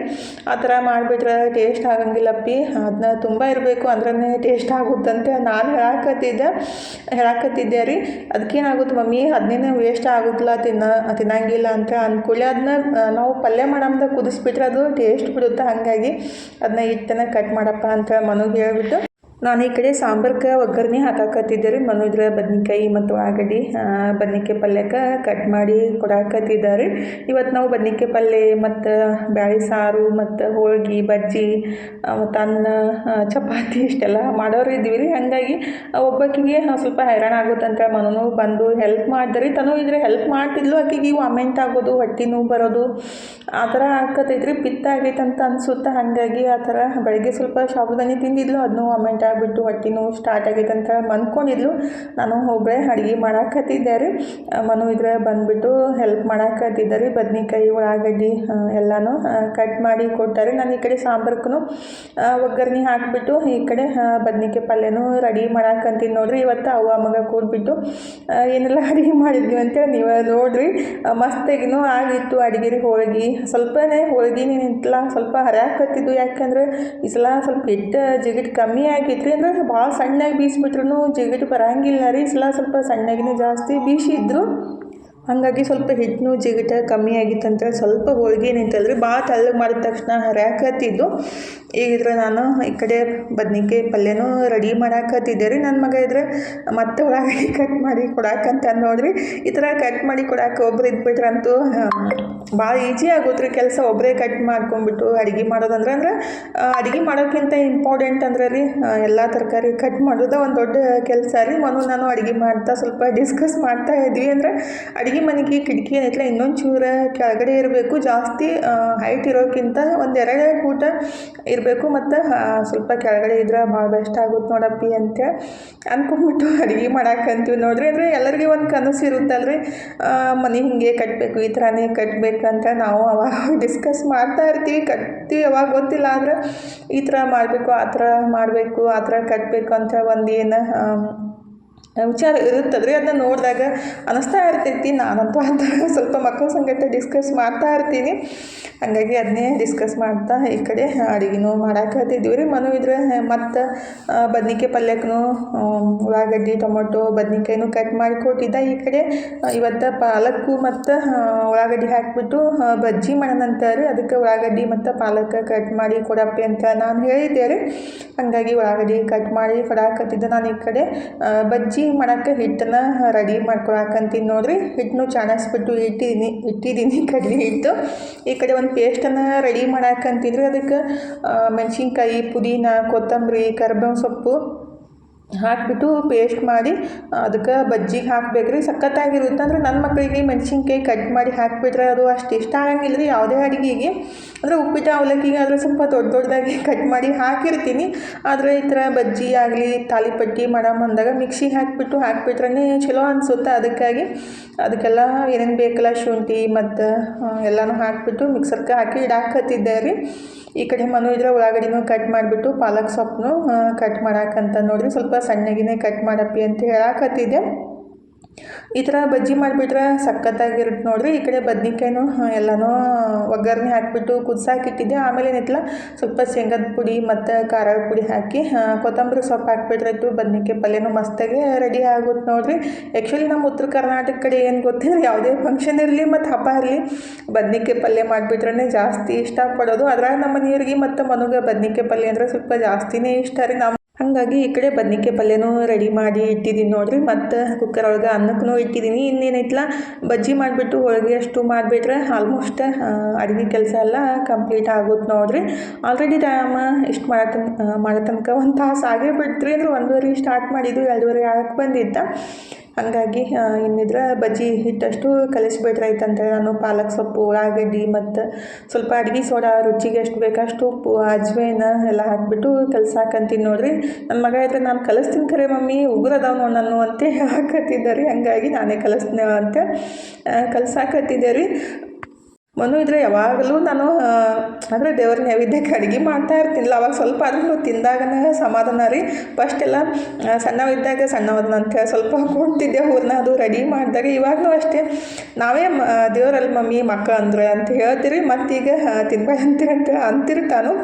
ಆ ಥರ ಮಾಡಿಬಿಟ್ರೆ ಟೇಸ್ಟ್ ಆಗಂಗಿಲ್ಲಪ್ಪಿ, ಅದನ್ನ ತುಂಬ ಇರಬೇಕು ಅಂದ್ರೇ ಟೇಸ್ಟ್ ಆಗುತ್ತಂತೆ ನಾನು ಹೇಳಾಕತ್ತಿದ್ದೆ ರೀ. ಅದಕ್ಕೇನಾಗುತ್ತೆ ಮಮ್ಮಿ ಅದನ್ನೇನು ವೇಸ್ಟ್ ಆಗುತ್ತಲ್ಲ ತಿನ್ನಂಗಿಲ್ಲ ಅಂತ ಅಂದ್ಕೊಳ್ಳಿ. ಅದನ್ನ ನಾವು ಪಲ್ಯ ಮಾಡಮ್ದಾಗ ಕುದಿಸ್ಬಿಟ್ರೆ ಅದು ಟೇಸ್ಟ್ ಬಿಡುತ್ತೆ. ಹಾಗಾಗಿ ಅದನ್ನ ಹಿಟ್ಟನ್ನು ಕಟ್ ಮಾಡಪ್ಪ ಅಂತ ಮನೆಗೆ ಹೇಳ್ಬಿಟ್ಟು ನಾನು ಈ ಕಡೆ ಸಾಂಬಾರ್ಗೆ ಒಗ್ಗರಣೆ ಹಾಕಾಕತ್ತಿದ್ದೆ ರೀ. ಮನೋದ್ರ ಬದ್ನಿಕಾಯಿ ಮತ್ತು ಉಳ್ಳಾಗಡ್ಡಿ ಬದ್ನಿಕಾಯಿ ಪಲ್ಯಕ್ಕೆ ಕಟ್ ಮಾಡಿ ಕೊಡಾಕತ್ತಿದ್ದಾರೆ. ಇವತ್ತು ನಾವು ಬದ್ನಿಕಾಯಿ ಪಲ್ಯ ಮತ್ತು ಬ್ಯಾಳಿ ಸಾರು ಮತ್ತು ಹೋಳ್ಗೆ ಬಜ್ಜಿ ಮತ್ತು ಅನ್ನ ಚಪಾತಿ ಇಷ್ಟೆಲ್ಲ ಮಾಡೋರು ಇದ್ದೀವಿ ರೀ. ಹಾಗಾಗಿ ಒಬ್ಬಾಕಿಗೆ ಸ್ವಲ್ಪ ಹೈರಾಣ ಆಗುತ್ತಂತ ಮನೂ ಬಂದು ಹೆಲ್ಪ್ ಮಾಡಿದ್ರಿ. ತನೂ ಇದ್ರೆ ಹೆಲ್ಪ್ ಮಾಡ್ತಿದ್ಲು. ಆಕೆಗೆ ವಾಮೆಂಟ್ ಆಗೋದು, ಹೊಟ್ಟೆ ನೋವು ಬರೋದು ಆ ಥರ ಆಗ್ತೈತ್ರಿ. ಪಿತ್ತ ಆಗೈತಂತ ಅನಿಸುತ್ತೆ. ಹಾಗಾಗಿ ಆ ಥರ ಬೆಳಗ್ಗೆ ಸ್ವಲ್ಪ ಸಾಬುದಾನಿ ತಿಂದಿದ್ಲು, ಅದನ್ನು ವಾಮೆಂಟ್ ಆಗಿಬಿಟ್ಟು ಹೊಟ್ಟೆ ನೋವು ಸ್ಟಾರ್ಟ್ ಆಗೈತೆ ಅಂತ ಅಂದ್ಕೊಂಡಿದ್ಲು. ನಾನು ಒಬ್ಬಳೇ ಅಡುಗೆ ಮಾಡಾಕತ್ತಿದ್ದೆ ರೀ. ಮನು ಇದ್ರೆ ಬಂದುಬಿಟ್ಟು ಹೆಲ್ಪ್ ಮಾಡಾಕತ್ತಿದ್ದೆ ರೀ. ಬದ್ನಿಕಾಯಿ ಉಳ್ಳಾಗಡ್ಡಿ ಎಲ್ಲನೂ ಕಟ್ ಮಾಡಿ ಕೊಟ್ಟಾರೆ. ನಾನು ಈ ಕಡೆ ಸಾಂಬಾರ್ಗೂ ಒಗ್ಗರಣೆ ಹಾಕಿಬಿಟ್ಟು ಈ ಕಡೆ ಬದ್ನಿಕಾಯಿ ಪಲ್ಯನೂ ರೆಡಿ ಮಾಡಾಕಂತೀನಿ ನೋಡ್ರಿ. ಇವತ್ತು ಅವ್ವ ಮಗ ಕೂಡ್ಬಿಟ್ಟು ಏನೆಲ್ಲ ಅಡುಗೆ ಮಾಡಿದ್ವಿ ಅಂತೇಳಿ ನೀವು ನೋಡ್ರಿ. ಮಸ್ತಾಗಿನೂ ಆಗಿತ್ತು ಅಡುಗೆ ರೀ. ಹೋಳ್ಗೆ ಸ್ವಲ್ಪನೇ ಹೋಳ್ಗೆ ನಿಂತಲ್ಲ ಸ್ವಲ್ಪ ಹರಿಯಾಕತ್ತಿದ್ದು. ಯಾಕಂದ್ರೆ ಈ ಸಲ ಸ್ವಲ್ಪ ಹಿಟ್ಟು ಜಿಗಿಟ್ ಕಮ್ಮಿ ಆಗಿತ್ತು ರೀ. ಅಂದ್ರೆ ಭಾಳ ಸಣ್ಣಾಗಿ ಬೀಸ್ಬಿಟ್ರೂ ಜಿಗಿಟ್ ಬರೋಂಗಿಲ್ಲ ರೀ. ಈ ಸಲ ಸ್ವಲ್ಪ ಸಣ್ಣಾಗಿನೇ ಜಾಸ್ತಿ ಬೀಸಿದ್ರು. ಹಾಗಾಗಿ ಸ್ವಲ್ಪ ಹಿಟ್ಟು ಜಿಗಿಟ ಕಮ್ಮಿ ಆಗಿತ್ತಂತ ಸ್ವಲ್ಪ ಹೋಳ್ಗೆ ನಿಂತಲ್ರಿ. ಭಾಳ ತೆಳ್ಳಗೆ ಮಾಡಿದ ತಕ್ಷಣ ಹರಿಯಾಕತ್ತಿದ್ದು. ಈಗಿದ್ರೆ ನಾನು ಈ ಕಡೆ ಬದ್ನಿಕಾಯಿ ಪಲ್ಯನೂ ರೆಡಿ ಮಾಡಾಕತ್ತಿದ್ದೆ ರೀ. ನನ್ನ ಮಗ ಇದ್ರೆ ಮತ್ತೆ ಉಳ್ಳಾಗಡ್ಡಿ ಕಟ್ ಮಾಡಿ ಕೊಡಾಕಂತ ನೋಡ್ರಿ. ಈ ಥರ ಕಟ್ ಮಾಡಿ ಕೊಡಾಕ ಒಬ್ರು ಇದ್ಬಿಟ್ರಂತೂ ಭಾಳ ಈಜಿ ಆಗುತ್ತೆ ರೀ ಕೆಲಸ. ಒಬ್ಬರೇ ಕಟ್ ಮಾಡ್ಕೊಂಡ್ಬಿಟ್ಟು ಅಡುಗೆ ಮಾಡೋದಂದ್ರೆ ಅಡುಗೆ ಮಾಡೋಕ್ಕಿಂತ ಇಂಪಾರ್ಟೆಂಟ್ ಅಂದ್ರೆ ರೀ ಎಲ್ಲ ತರಕಾರಿ ಕಟ್ ಮಾಡೋದು ಒಂದು ದೊಡ್ಡ ಕೆಲಸ ರೀ. ನಾನು ಅಡುಗೆ ಮಾಡ್ತಾ ಸ್ವಲ್ಪ ಡಿಸ್ಕಸ್ ಮಾಡ್ತಾ ಇದ್ವಿ. ಅಂದರೆ ಅಡುಗೆ ಮನೆಗೆ ಕಿಟಕಿ ಏನೈತಲ್ಲ ಇನ್ನೊಂದು ಚೂರ ಕೆಳಗಡೆ ಇರಬೇಕು. ಜಾಸ್ತಿ ಹೈಟ್ ಇರೋಕ್ಕಿಂತ 1-2 ಫೂಟ ಇರಬೇಕು. ಮತ್ತು ಸ್ವಲ್ಪ ಕೆಳಗಡೆ ಇದ್ರೆ ಭಾಳ ಬೆಸ್ಟ್ ಆಗುತ್ತೆ ನೋಡಪ್ಪಿ ಅಂತ ಅಂದ್ಕೊಂಡ್ಬಿಟ್ಟು ಅಡುಗೆ ಮಾಡಾಕಂತೀವಿ ನೋಡ್ರಿ. ಅಂದರೆ ಎಲ್ಲರಿಗೂ ಒಂದು ಕನಸು ಇರುತ್ತಲ್ರಿ, ಮನೆ ಹಿಂಗೆ ಕಟ್ಟಬೇಕು, ಈ ಥರನೇ ಕಟ್ಟಬೇಕಂತ ನಾವು ಅವಾಗ ಡಿಸ್ಕಸ್ ಮಾಡ್ತಾ ಇರ್ತೀವಿ. ಕಟ್ತೀವಿ ಅವಾಗ ಗೊತ್ತಿಲ್ಲ. ಆದರೆ ಈ ಥರ ಮಾಡಬೇಕು, ಆ ಥರ ಮಾಡಬೇಕು, ಆ ಥರ ಕಟ್ಟಬೇಕು ಅಂತ ಒಂದು ಏನು ವಿಚಾರ ಇರುತ್ತದ್ರಿ. ಅದನ್ನ ನೋಡಿದಾಗ ಅನ್ನಿಸ್ತಾ ಇರ್ತೈತಿ. ನಾನಂತೂ ಅಂತ ಸ್ವಲ್ಪ ಮಕ್ಕಳ ಸಂಗಟ ಡಿಸ್ಕಸ್ ಮಾಡ್ತಾ ಇರ್ತೀನಿ. ಹಾಗಾಗಿ ಅದನ್ನೇ ಡಿಸ್ಕಸ್ ಮಾಡ್ತಾ ಈ ಕಡೆ ಅಡುಗೆನೂ ಮಾಡಾಕತ್ತಿದ್ವಿ ರೀ. ಮನು ಇದ್ರೆ ಮತ್ತು ಬದ್ನಿಕಾಯಿ ಪಲ್ಯಕ್ಕೂ ಉಳ್ಳಾಗಡ್ಡಿ ಟೊಮೊಟೊ ಬದ್ನಿಕಾಯಿನೂ ಕಟ್ ಮಾಡಿ ಕೊಟ್ಟಿದ್ದ. ಈ ಕಡೆ ಇವತ್ತು ಪಾಲಕ್ಕು ಮತ್ತು ಉಳ್ಳಾಗಡ್ಡಿ ಹಾಕಿಬಿಟ್ಟು ಬಜ್ಜಿ ಮಾಡೋಣಂತ ರೀ. ಅದಕ್ಕೆ ಉಳ್ಳಾಗಡ್ಡಿ ಮತ್ತು ಪಾಲಕ್ ಕಟ್ ಮಾಡಿ ಕೊಡಪ್ಪಿ ಅಂತ ನಾನು ಹೇಳಿದ್ದೆ ರೀ. ಹಾಗಾಗಿ ಉಳ್ಳಾಗಡ್ಡಿ ಕಟ್ ಮಾಡಿ ಕೊಡಾಕತ್ತಿದ್ದೆ. ನಾನು ಈ ಕಡೆ ಬಜ್ಜಿ ಮಾಡೋಕ್ಕೆ ಹಿಟ್ಟನ್ನು ರೆಡಿ ಮಾಡ್ಕೊಳಕಂತೀನಿ ನೋಡ್ರಿ. ಹಿಟ್ಟನ್ನು ಚಾಣಿಸ್ಬಿಟ್ಟು ಇಟ್ಟಿದ್ದೀನಿ ಕಡಲೆ ಹಿಟ್ಟು. ಈ ಕಡೆ ಒಂದು ಪೇಸ್ಟನ್ನು ರೆಡಿ ಮಾಡಾಕಂತಿದ್ರಿ. ಅದಕ್ಕೆ ಮೆಣಸಿನ್ಕಾಯಿ, ಪುದೀನ, ಕೊತ್ತಂಬರಿ, ಕರಿಬೇವು ಸೊಪ್ಪು ಹಾಕಿಬಿಟ್ಟು ಪೇಸ್ಟ್ ಮಾಡಿ ಅದಕ್ಕೆ ಬಜ್ಜಿಗೆ ಹಾಕ್ಬೇಕ್ರಿ. ಸಖತ್ತಾಗಿರುತ್ತೆ. ಅಂದರೆ ನನ್ನ ಮಕ್ಕಳಿಗೆ ಮೆಣಸಿನ್ಕಾಯಿ ಕಟ್ ಮಾಡಿ ಹಾಕಿಬಿಟ್ರೆ ಅದು ಅಷ್ಟು ಇಷ್ಟ ಆಗಂಗಿಲ್ಲ ರೀ ಯಾವುದೇ ಅಡುಗೆಗೆ. ಅಂದರೆ ಉಪ್ಪಿಟ್ಟು ಅವಲಕ್ಕಿಗೆ ಆದರೆ ಸ್ವಲ್ಪ ದೊಡ್ಡದಾಗಿ ಕಟ್ ಮಾಡಿ ಹಾಕಿರ್ತೀನಿ. ಆದರೆ ಈ ಥರ ಬಜ್ಜಿ ಆಗಲಿ ತಾಲಿಪಟ್ಟಿ ಮಾಡಂದಾಗ ಮಿಕ್ಸಿಗೆ ಹಾಕಿಬಿಟ್ರೆ ಚಲೋ ಅನಿಸುತ್ತೆ. ಅದಕ್ಕೆಲ್ಲ ಏನೇನು ಬೇಕಲ್ಲ ಶುಂಠಿ ಮತ್ತು ಎಲ್ಲನೂ ಹಾಕಿಬಿಟ್ಟು ಮಿಕ್ಸರ್ಗೆ ಹಾಕಿ ಇಡಾಕತ್ತಿದ್ದೆ ರೀ. ಈ ಕಡೆ ಮನು ಇದ್ರೆ ಉಳ್ಳಾಗಡ್ಡಿನೂ ಕಟ್ ಮಾಡಿಬಿಟ್ಟು ಪಾಲಕ್ ಸೊಪ್ಪನ್ನು ಕಟ್ ಮಾಡಾಕಂತ ನೋಡ್ರಿ. ಸ್ವಲ್ಪ ಸಣ್ಣಗಿನೇ ಕಟ್ ಮಾಡಪ್ಪಿ ಅಂತ ಹೇಳಾಕತ್ತಿದ್ದೆ. ಈ ಥರ ಬಜ್ಜಿ ಮಾಡಿಬಿಟ್ರೆ ಸಖತ್ತಾಗಿರುತ್ತೆ ನೋಡ್ರಿ. ಈ ಕಡೆ ಬದ್ನಿಕಾಯಿನೂ ಎಲ್ಲನೂ ಒಗ್ಗರಣೆ ಹಾಕಿಬಿಟ್ಟು ಕುದಿಸಾಕಿಟ್ಟಿದ್ದೆ. ಆಮೇಲೆ ಏನಿತ್ತಲ್ಲ ಸ್ವಲ್ಪ ಶೇಂಗದ ಪುಡಿ ಮತ್ತು ಖಾರದ ಪುಡಿ ಹಾಕಿ ಕೊತ್ತಂಬರಿ ಸೊಪ್ಪು ಹಾಕಿಬಿಟ್ರೆ ಬದ್ನಿಕಾಯಿ ಪಲ್ಯನೂ ಮಸ್ತಾಗಿ ರೆಡಿ ಆಗುತ್ತೆ ನೋಡ್ರಿ. ಆ್ಯಕ್ಚುಲಿ ನಮ್ಮ ಉತ್ತರ ಕರ್ನಾಟಕ ಕಡೆ ಏನು ಗೊತ್ತಿಲ್ಲ, ಯಾವುದೇ ಫಂಕ್ಷನ್ ಇರಲಿ ಮತ್ತು ಹಬ್ಬ ಇರಲಿ ಬದ್ನಿಕಾಯಿ ಪಲ್ಯ ಮಾಡಿಬಿಟ್ರೆ ಜಾಸ್ತಿ ಇಷ್ಟಪಡೋದು. ಅದ್ರಾಗ ನಮ್ಮ ಮನೆಯವ್ರಿಗೆ ಮತ್ತು ಮನುಗೆ ಬದ್ನಿಕಾಯಿ ಪಲ್ಯ ಅಂದರೆ ಸ್ವಲ್ಪ ಜಾಸ್ತಿನೇ ಇಷ್ಟ ರೀ. ಹಾಗಾಗಿ ಈ ಕಡೆ ಬದ್ನಿಕಾಯಿ ಪಲ್ಯನೂ ರೆಡಿ ಮಾಡಿ ಇಟ್ಟಿದ್ದೀನಿ ನೋಡಿರಿ. ಮತ್ತು ಕುಕ್ಕರ್ ಒಳಗೆ ಅನ್ನಕ್ಕೂ ಇಟ್ಟಿದ್ದೀನಿ. ಇನ್ನೇನೈತಲ್ಲ ಬಜ್ಜಿ ಮಾಡಿಬಿಟ್ಟು ಹೋಳಿಗೆ ಅಷ್ಟು ಮಾಡಿಬಿಟ್ರೆ ಆಲ್ಮೋಸ್ಟ್ ಅಡುಗೆ ಕೆಲಸ ಎಲ್ಲ ಕಂಪ್ಲೀಟ್ ಆಗುತ್ತೆ ನೋಡಿರಿ. ಆಲ್ರೆಡಿ ಟೈಮ್ ಇಷ್ಟು ಮಾಡೋ ತನಕ ಒಂದು ತಾಸು ಆಗೇ ಬಿಡ್ತ್ರಿ. ಅಂದ್ರೆ 1:30 ಸ್ಟಾರ್ಟ್ ಮಾಡಿದ್ದು 2:30 ಆಗಕ್ಕೆ ಬಂದಿದ್ದ. ಹಾಗಾಗಿ ಇನ್ನಿದ್ರೆ ಬಜ್ಜಿ ಹಿಟ್ಟಷ್ಟು ಕಲಿಸ್ಬಿಟ್ರೈತಂತೇಳಿ ನಾನು ಪಾಲಕ್ ಸೊಪ್ಪು, ಉಳ್ಳಾಗಡ್ಡಿ ಮತ್ತು ಸ್ವಲ್ಪ ಅಡುಗೆ ಸೋಡಾ ರುಚಿಗೆ ಎಷ್ಟು ಬೇಕಷ್ಟು ಉಪ್ಪು, ಅಜ್ವೇನ ಎಲ್ಲ ಹಾಕಿಬಿಟ್ಟು ಕಲ್ಸಾಕಂತೀನಿ ನೋಡಿರಿ. ನನ್ನ ಮಗ ಇದ್ರೆ ನಾನು ಕಲಿಸ್ತೀನಿ ಖರೆ ಮಮ್ಮಿ ಉಗುರದವ್ ನೋಡಿ ನಾನು ಅಂತ ಹೇಳಕತ್ತಿದ್ದೆ ರೀ. ಹಾಗಾಗಿ ನಾನೇ ಕಲಿಸ್ತೀನಿ ಅಂತ ಕಲ್ಸಾಕತ್ತಿದ್ದೆ ರೀ. ಮನು ಇದ್ರೆ ಯಾವಾಗಲೂ ನಾನು ಅಂದರೆ ದೇವ್ರ ನೈವೇದ್ಯಕ್ಕೆ ಅಡುಗೆ ಮಾಡ್ತಾ ಇರ್ತೀನಿಲ್ಲ. ಅವಾಗ ಸ್ವಲ್ಪ ಆದ್ರೂ ತಿಂದಾಗನೇ ಸಮಾಧಾನ ರೀ. ಫಸ್ಟೆಲ್ಲ ಸಣ್ಣವಿದ್ದಾಗ ಸಣ್ಣವನ್ನಂತೇಳಿ ಸ್ವಲ್ಪ ಕೊಡ್ತಿದ್ದೆ ಹೂರಣ ಅದು ರೆಡಿ ಮಾಡಿದಾಗ. ಇವಾಗಲೂ ಅಷ್ಟೇ ನಾವೇ ದೇವರಲ್ಲಿ ಮಮ್ಮಿ ಮಕ್ಕಳು ಅಂದ್ರೆ ಅಂತ ಹೇಳ್ತೀರಿ. ಮತ್ತೀಗ ತಿನ್ಬೇಡ ಅಂತ ಅಂತಿರ್ತಾನು.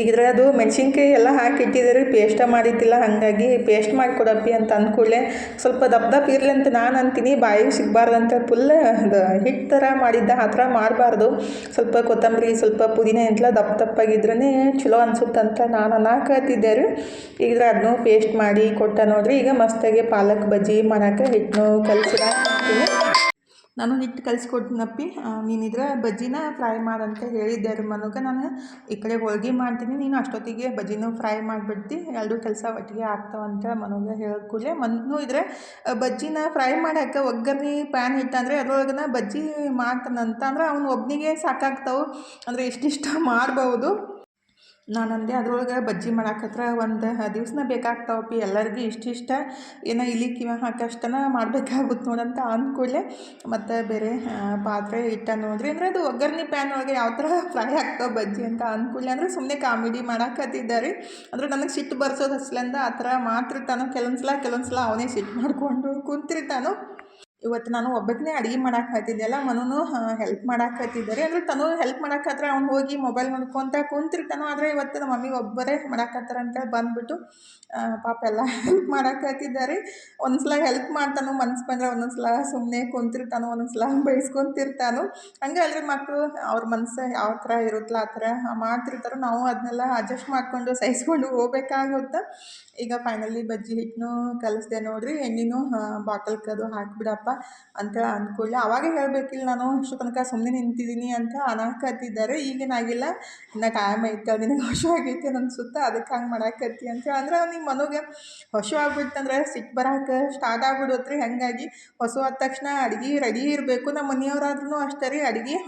ಈಗಿದ್ರೆ ಅದು ಮೆಣಸಿನ್ಕಾಯಿ ಎಲ್ಲ ಹಾಕಿಟ್ಟಿದ್ದೆ ರೀ, ಪೇಸ್ಟ ಮಾಡಿದ್ದಿಲ್ಲ. ಹಾಗಾಗಿ ಪೇಸ್ಟ್ ಮಾಡಿಕೊಡಪ್ಪಿ ಅಂತ ಅಂದ್ಕೂಡಲೇ ಸ್ವಲ್ಪ ದಪ್ಪ ಇರಲಿ ಅಂತ ನಾನು ಅಂತೀನಿ. ಬಾಯಿಗೆ ಸಿಗಬಾರ್ದಂತ ಫುಲ್ ಅದು ಹಿಟ್ಟು ಥರ ಮಾಡಿದ್ದ ಆ ಥರ ಮಾಡಬಾರ್ದು. ಸ್ವಲ್ಪ ಕೊತ್ತಂಬರಿ ಸ್ವಲ್ಪ ಪುದೀನ ಎಂಟ್ಲ ದಪ್ಪಾಗಿದ್ರೇ ಚಲೋ ಅನ್ಸುತ್ತಂತ ನಾನು ಅನ್ನಕತ್ತಿದ್ದೆ ರೀ. ಈಗಿದ್ರೆ ಅದನ್ನೂ ಪೇಸ್ಟ್ ಮಾಡಿ ಕೊಟ್ಟ ನೋಡ್ರಿ. ಈಗ ಮಸ್ತಾಗಿ ಪಾಲಕ್ ಬಜ್ಜಿ ಮಾಡೋಕೆ ಹಿಟ್ಟನ್ನು ಕಲಿಸಿದ ಅಂತೀನಿ. ನಾನು ಹಿಟ್ಟು ಕಲಿಸ್ಕೊಡ್ತೀನಪ್ಪಿ, ನೀನಿದ್ರೆ ಬಜ್ಜಿನ ಫ್ರೈ ಮಾಡಂತ ಹೇಳಿದ್ದೆ ರೀ ಮನುಗೆ. ನಾನು ಈ ಕಡೆ ಹೋಳ್ಗೆ ಮಾಡ್ತೀನಿ, ನೀನು ಅಷ್ಟೊತ್ತಿಗೆ ಬಜ್ಜಿನೂ ಫ್ರೈ ಮಾಡಿಬಿಡ್ತಿ, ಎರಡೂ ಕೆಲಸ ಒಟ್ಟಿಗೆ ಆಗ್ತಾವಂತ ಮನುಗೆ ಹೇಳ್ಕೂಡಲೇ ಮನು ಇದ್ರೆ ಬಜ್ಜಿನ ಫ್ರೈ ಮಾಡೋಕೆ ಒಗ್ಗರಣೆ ಪ್ಯಾನ್ ಇಟ್ಟಂದರೆ ಅದ್ರೊಳಗನ ಬಜ್ಜಿ ಮಾಡ್ತಾನಂತ. ಅಂದ್ರೆ ಅವ್ನು ಒಬ್ಬನಿಗೆ ಸಾಕಾಗ್ತಾವೆ, ಅಂದರೆ ಇಷ್ಟಿಷ್ಟ ಮಾಡ್ಬೋದು. ನಾನಂದೆ ಅದ್ರೊಳಗೆ ಬಜ್ಜಿ ಮಾಡಾಕತ್ರ ಒಂದು ದಿವ್ಸನ ಬೇಕಾಗ್ತಾವಪ್ಪಿ, ಎಲ್ಲರಿಗೂ ಇಷ್ಟಿಷ್ಟ ಏನೋ ಇಲಿ ಕಿವ ಹಾಕಷ್ಟನ ಮಾಡಬೇಕಾಗುತ್ತೆ ನೋಡಂತ ಅಂದ್ಕೂಡಲೇ ಮತ್ತು ಬೇರೆ ಪಾತ್ರೆ ಇಟ್ಟ ನೋಡ್ರಿ. ಅಂದರೆ ಅದು ಒಗ್ಗರಣೆ ಪ್ಯಾನ್ ಒಳಗೆ ಯಾವ ಥರ ಫ್ರೈ ಆಗ್ತಾವೆ ಬಜ್ಜಿ ಅಂತ ಅಂದ್ಕೂಡಲೇ ಅಂದರೆ ಸುಮ್ಮನೆ ಕಾಮಿಡಿ ಮಾಡಾಕತ್ತಿದ್ದಾರೆ. ಅಂದರೆ ನನಗೆ ಸಿಟ್ಟು ಬರ್ಸೋದು ಅಸಲಿಂದ ಆ ಥರ ಮಾಡ್ತಿರ್ತಾನೋ. ಕೆಲವೊಂದು ಸಲ ಅವನೇ ಸಿಟ್ಟು ಮಾಡಿಕೊಂಡು ಕುಂತಿರ್ತಾನೋ. ಇವತ್ತು ನಾನು ಒಬ್ಬಕ್ಕೇ ಅಡುಗೆ ಮಾಡಾಕತ್ತಿದ್ದೆಲ್ಲ, ಮನೂ ಹೆಲ್ಪ್ ಮಾಡಾಕತ್ತಿದ್ದಾರೆ. ಅಂದರೆ ತನೂ ಹೆಲ್ಪ್ ಮಾಡಾಕತ್ರ ಅವ್ನು ಹೋಗಿ ಮೊಬೈಲ್ ನೋಡ್ಕೊತ ಕುಂತಿರ್ತಾನೋ. ಆದರೆ ಇವತ್ತು ನಮ್ಮ ಮಮ್ಮಿ ಒಬ್ಬರೇ ಮಾಡಾಕತ್ತಾರಂತ ಬಂದುಬಿಟ್ಟು ಪಾಪ ಎಲ್ಲ ಹೆಲ್ಪ್ ಮಾಡಾಕತ್ತಿದ್ದಾರೆ. ಒಂದೊಂದ್ಸಲ ಹೆಲ್ಪ್ ಮಾಡ್ತಾನೋ ಮನ್ಸು ಬಂದರೆ, ಒಂದೊಂದ್ಸಲ ಸುಮ್ಮನೆ ಕುಂತಿರ್ತಾನೋ, ಒಂದೊಂದ್ಸಲ ಬೈಸ್ಕೊತಿರ್ತಾನೋ. ಹಂಗೆ ಅಲ್ರಿ ಮಕ್ಕಳು ಅವ್ರ ಮನಸ್ಸು ಯಾವ ಥರ ಇರುತ್ತಲ್ಲ ಆ ಥರ ಮಾಡ್ತಿರ್ತಾರೋ. ನಾವು ಅದನ್ನೆಲ್ಲ ಅಡ್ಜಸ್ಟ್ ಮಾಡಿಕೊಂಡು ಸಹಿಸ್ಕೊಂಡು ಹೋಗ್ಬೇಕಾಗುತ್ತೆ. ಈಗ ಫೈನಲಿ ಬಜ್ಜಿ ಹಿಟ್ಟನ್ನು ಕಲಿಸ್ದೆ ನೋಡಿರಿ. ಎಣ್ಣೆನೂ ಬಾಟಲ್ಗೆ ಅದು ಹಾಕಿಬಿಡಪ್ಪ ಅಂತ ಅಂದ್ಕೊಳ್ಳಿ. ಅವಾಗೇ ಹೇಳಬೇಕಿಲ್ಲ, ನಾನು ಇಷ್ಟು ತನಕ ಸುಮ್ಮನೆ ನಿಂತಿದ್ದೀನಿ ಅಂತ ಅನ್ನಕತ್ತಿದ್ದಾರೆ. ಈಗೇನಾಗಿಲ್ಲ, ಇನ್ನು ಟೈಮ್ ಐತೆ, ನಿನಗೆ ಹಸಿವಾಗೈತೆ ಅನ್ಸುತ್ತೆ ಅದಕ್ಕೆ ಹಂಗೆ ಮಾಡಾಕತ್ತಿ ಅಂತ. ಅಂದ್ರೆ ನಿಮ್ಮ ಮನೆಗೆ ಹಸಿವಾಗ್ಬಿಡ್ತಂದ್ರೆ ಸಿಟ್ಟು ಬರೋಕೆ ಸ್ಟಾರ್ಟ್ ಆಗ್ಬಿಡುತ್ತೆ ರೀ. ಹಾಗಾಗಿ ಹಸಿವಾದ ತಕ್ಷಣ ಅಡುಗೆ ರೆಡಿ ಇರಬೇಕು. ನಮ್ಮ ಮನೆಯವರಾದ್ರೂ ಅಷ್ಟೇ ರೀ, ಅಡುಗೆ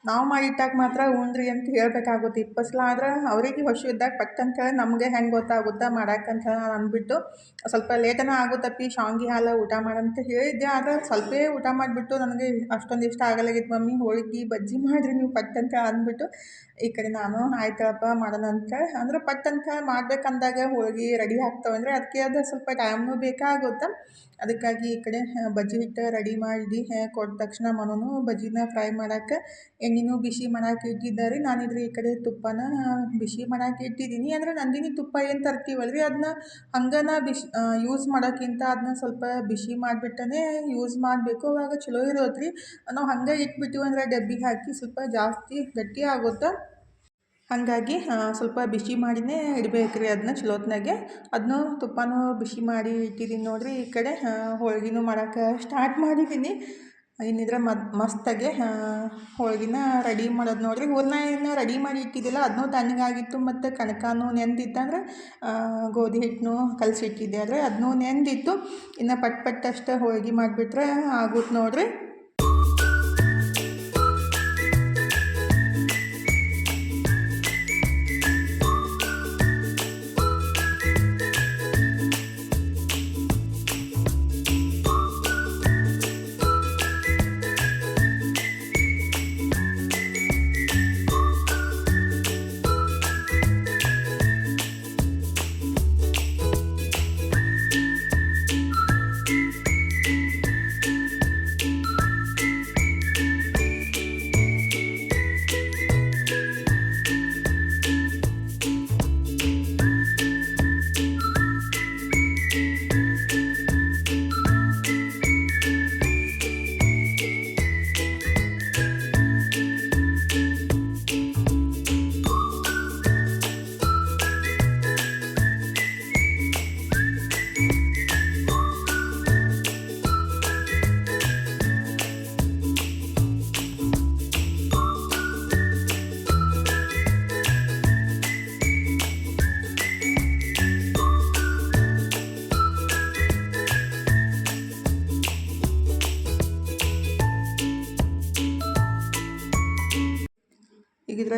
ನಾವು ಮಾಡಿಟ್ಟಾಗ ಮಾತ್ರ ಉಣ್ರಿ ಅಂತ ಹೇಳಬೇಕಾಗುತ್ತೆ 20 ಸಲ. ಆದ್ರೆ ಅವರಿಗೆ ಹಸಿವಿದ್ದಾಗ ಪಟ್ ಅಂತೇಳಿ ನಮಗೆ ಹೆಂಗೆ ಗೊತ್ತಾಗುತ್ತಾ ಮಾಡೋಕ್ಕಂತ ನಾನು ಅಂದ್ಬಿಟ್ಟು ಸ್ವಲ್ಪ ಲೇಟನ ಆಗುತ್ತಪ್ಪಿ ಶಾವ್ಗೆ ಹಾಲು ಊಟ ಮಾಡಂತ ಹೇಳಿದ್ದೆ. ಆದರೆ ಸ್ವಲ್ಪೇ ಊಟ ಮಾಡಿಬಿಟ್ಟು ನನಗೆ ಅಷ್ಟೊಂದು ಇಷ್ಟ ಆಗಲಾಗಿತ್ತು ಮಮ್ಮಿ ಹೋಳಿಗೆ ಬಜ್ಜಿ ಮಾಡಿರಿ ನೀವು ಪಟ್ ಅಂತ ಅಂದ್ಬಿಟ್ಟು ಈ ಕಡೆ ನಾನು ಆಯ್ತಳಪ್ಪ ಮಾಡೋಣ ಅಂತೇಳಿ. ಅಂದರೆ ಪಟ್ ಅಂತ ಮಾಡ್ಬೇಕಂದಾಗ ಹೋಳಿಗೆ ರೆಡಿ ಆಗ್ತಾವೆ ಅಂದರೆ ಅದಕ್ಕೆ ಅದು ಸ್ವಲ್ಪ ಟೈಮ್ನೂ ಬೇಕಾಗುತ್ತೆ. ಅದಕ್ಕಾಗಿ ಈ ಕಡೆ ಬಜ್ಜಿ ಹಿಟ್ಟು ರೆಡಿ ಮಾಡಿ ಕೊಟ್ಟ ತಕ್ಷಣ ಮನೂ ಬಜ್ಜಿನ ಫ್ರೈ ಮಾಡೋಕ್ಕೆ ಎಣ್ಣೆನೂ ಬಿಸಿ ಮಾಡೋಕೆ ಇಟ್ಟಿದ್ದಾರೆ. ನಾನಿದ್ರೆ ಈ ಕಡೆ ತುಪ್ಪನ ಬಿಸಿ ಮಾಡೋಕೆ ಇಟ್ಟಿದ್ದೀನಿ. ಅಂದರೆ ನಂದಿನಿ ತುಪ್ಪ ಏನು ತರ್ತೀವಲ್ರಿ ಅದನ್ನ ಹಂಗನ ಯೂಸ್ ಮಾಡೋಕ್ಕಿಂತ ಅದನ್ನ ಸ್ವಲ್ಪ ಬಿಸಿ ಮಾಡಿಬಿಟ್ಟೇ ಯೂಸ್ ಮಾಡಬೇಕು, ಅವಾಗ ಚಲೋ ಇರೋದು ರೀ. ನಾವು ಹಂಗೆ ಇಟ್ಬಿಟ್ಟಿವಿ ಅಂದರೆ ಡಬ್ಬಿಗೆ ಹಾಕಿ ಸ್ವಲ್ಪ ಜಾಸ್ತಿ ಗಟ್ಟಿ ಆಗುತ್ತೆ. ಹಾಗಾಗಿ ಸ್ವಲ್ಪ ಬಿಸಿ ಮಾಡಿನೇ ಇಡಬೇಕು ರೀ ಅದನ್ನ ಚಲೋತ್ನಾಗೆ. ಅದನ್ನು ತುಪ್ಪನೂ ಬಿಸಿ ಮಾಡಿ ಇಟ್ಟಿದ್ದೀನಿ ನೋಡಿರಿ. ಈ ಕಡೆ ಹೋಳ್ಗೆನೂ ಮಾಡೋಕೆ ಸ್ಟಾರ್ಟ್ ಮಾಡಿದ್ದೀನಿ. ಇನ್ನಿದ್ರೆ ಮಸ್ತಾಗೆ ಹೋಳ್ಗೆನ ರೆಡಿ ಮಾಡೋದು ನೋಡಿರಿ. ಹೂರಣ ಏನು ರೆಡಿ ಮಾಡಿ ಇಟ್ಟಿದ್ದಿಲ್ಲ, ಅದನ್ನೂ ತಣ್ಣಗಾಗಿತ್ತು. ಮತ್ತು ಕಣಕನೂ ನೆಂದಿತ್ತಂದ್ರೆ ಗೋಧಿ ಹಿಟ್ಟನ್ನು ಕಲಸಿಟ್ಟಿದ್ದೆ, ಆದರೆ ಅದನ್ನೂ ನೆಂದಿತ್ತು. ಇನ್ನು ಪಟ್ ಅಷ್ಟು ಹೋಳ್ಗೆ ಮಾಡಿಬಿಟ್ರೆ ಆಗುತ್ತೆ ನೋಡಿರಿ.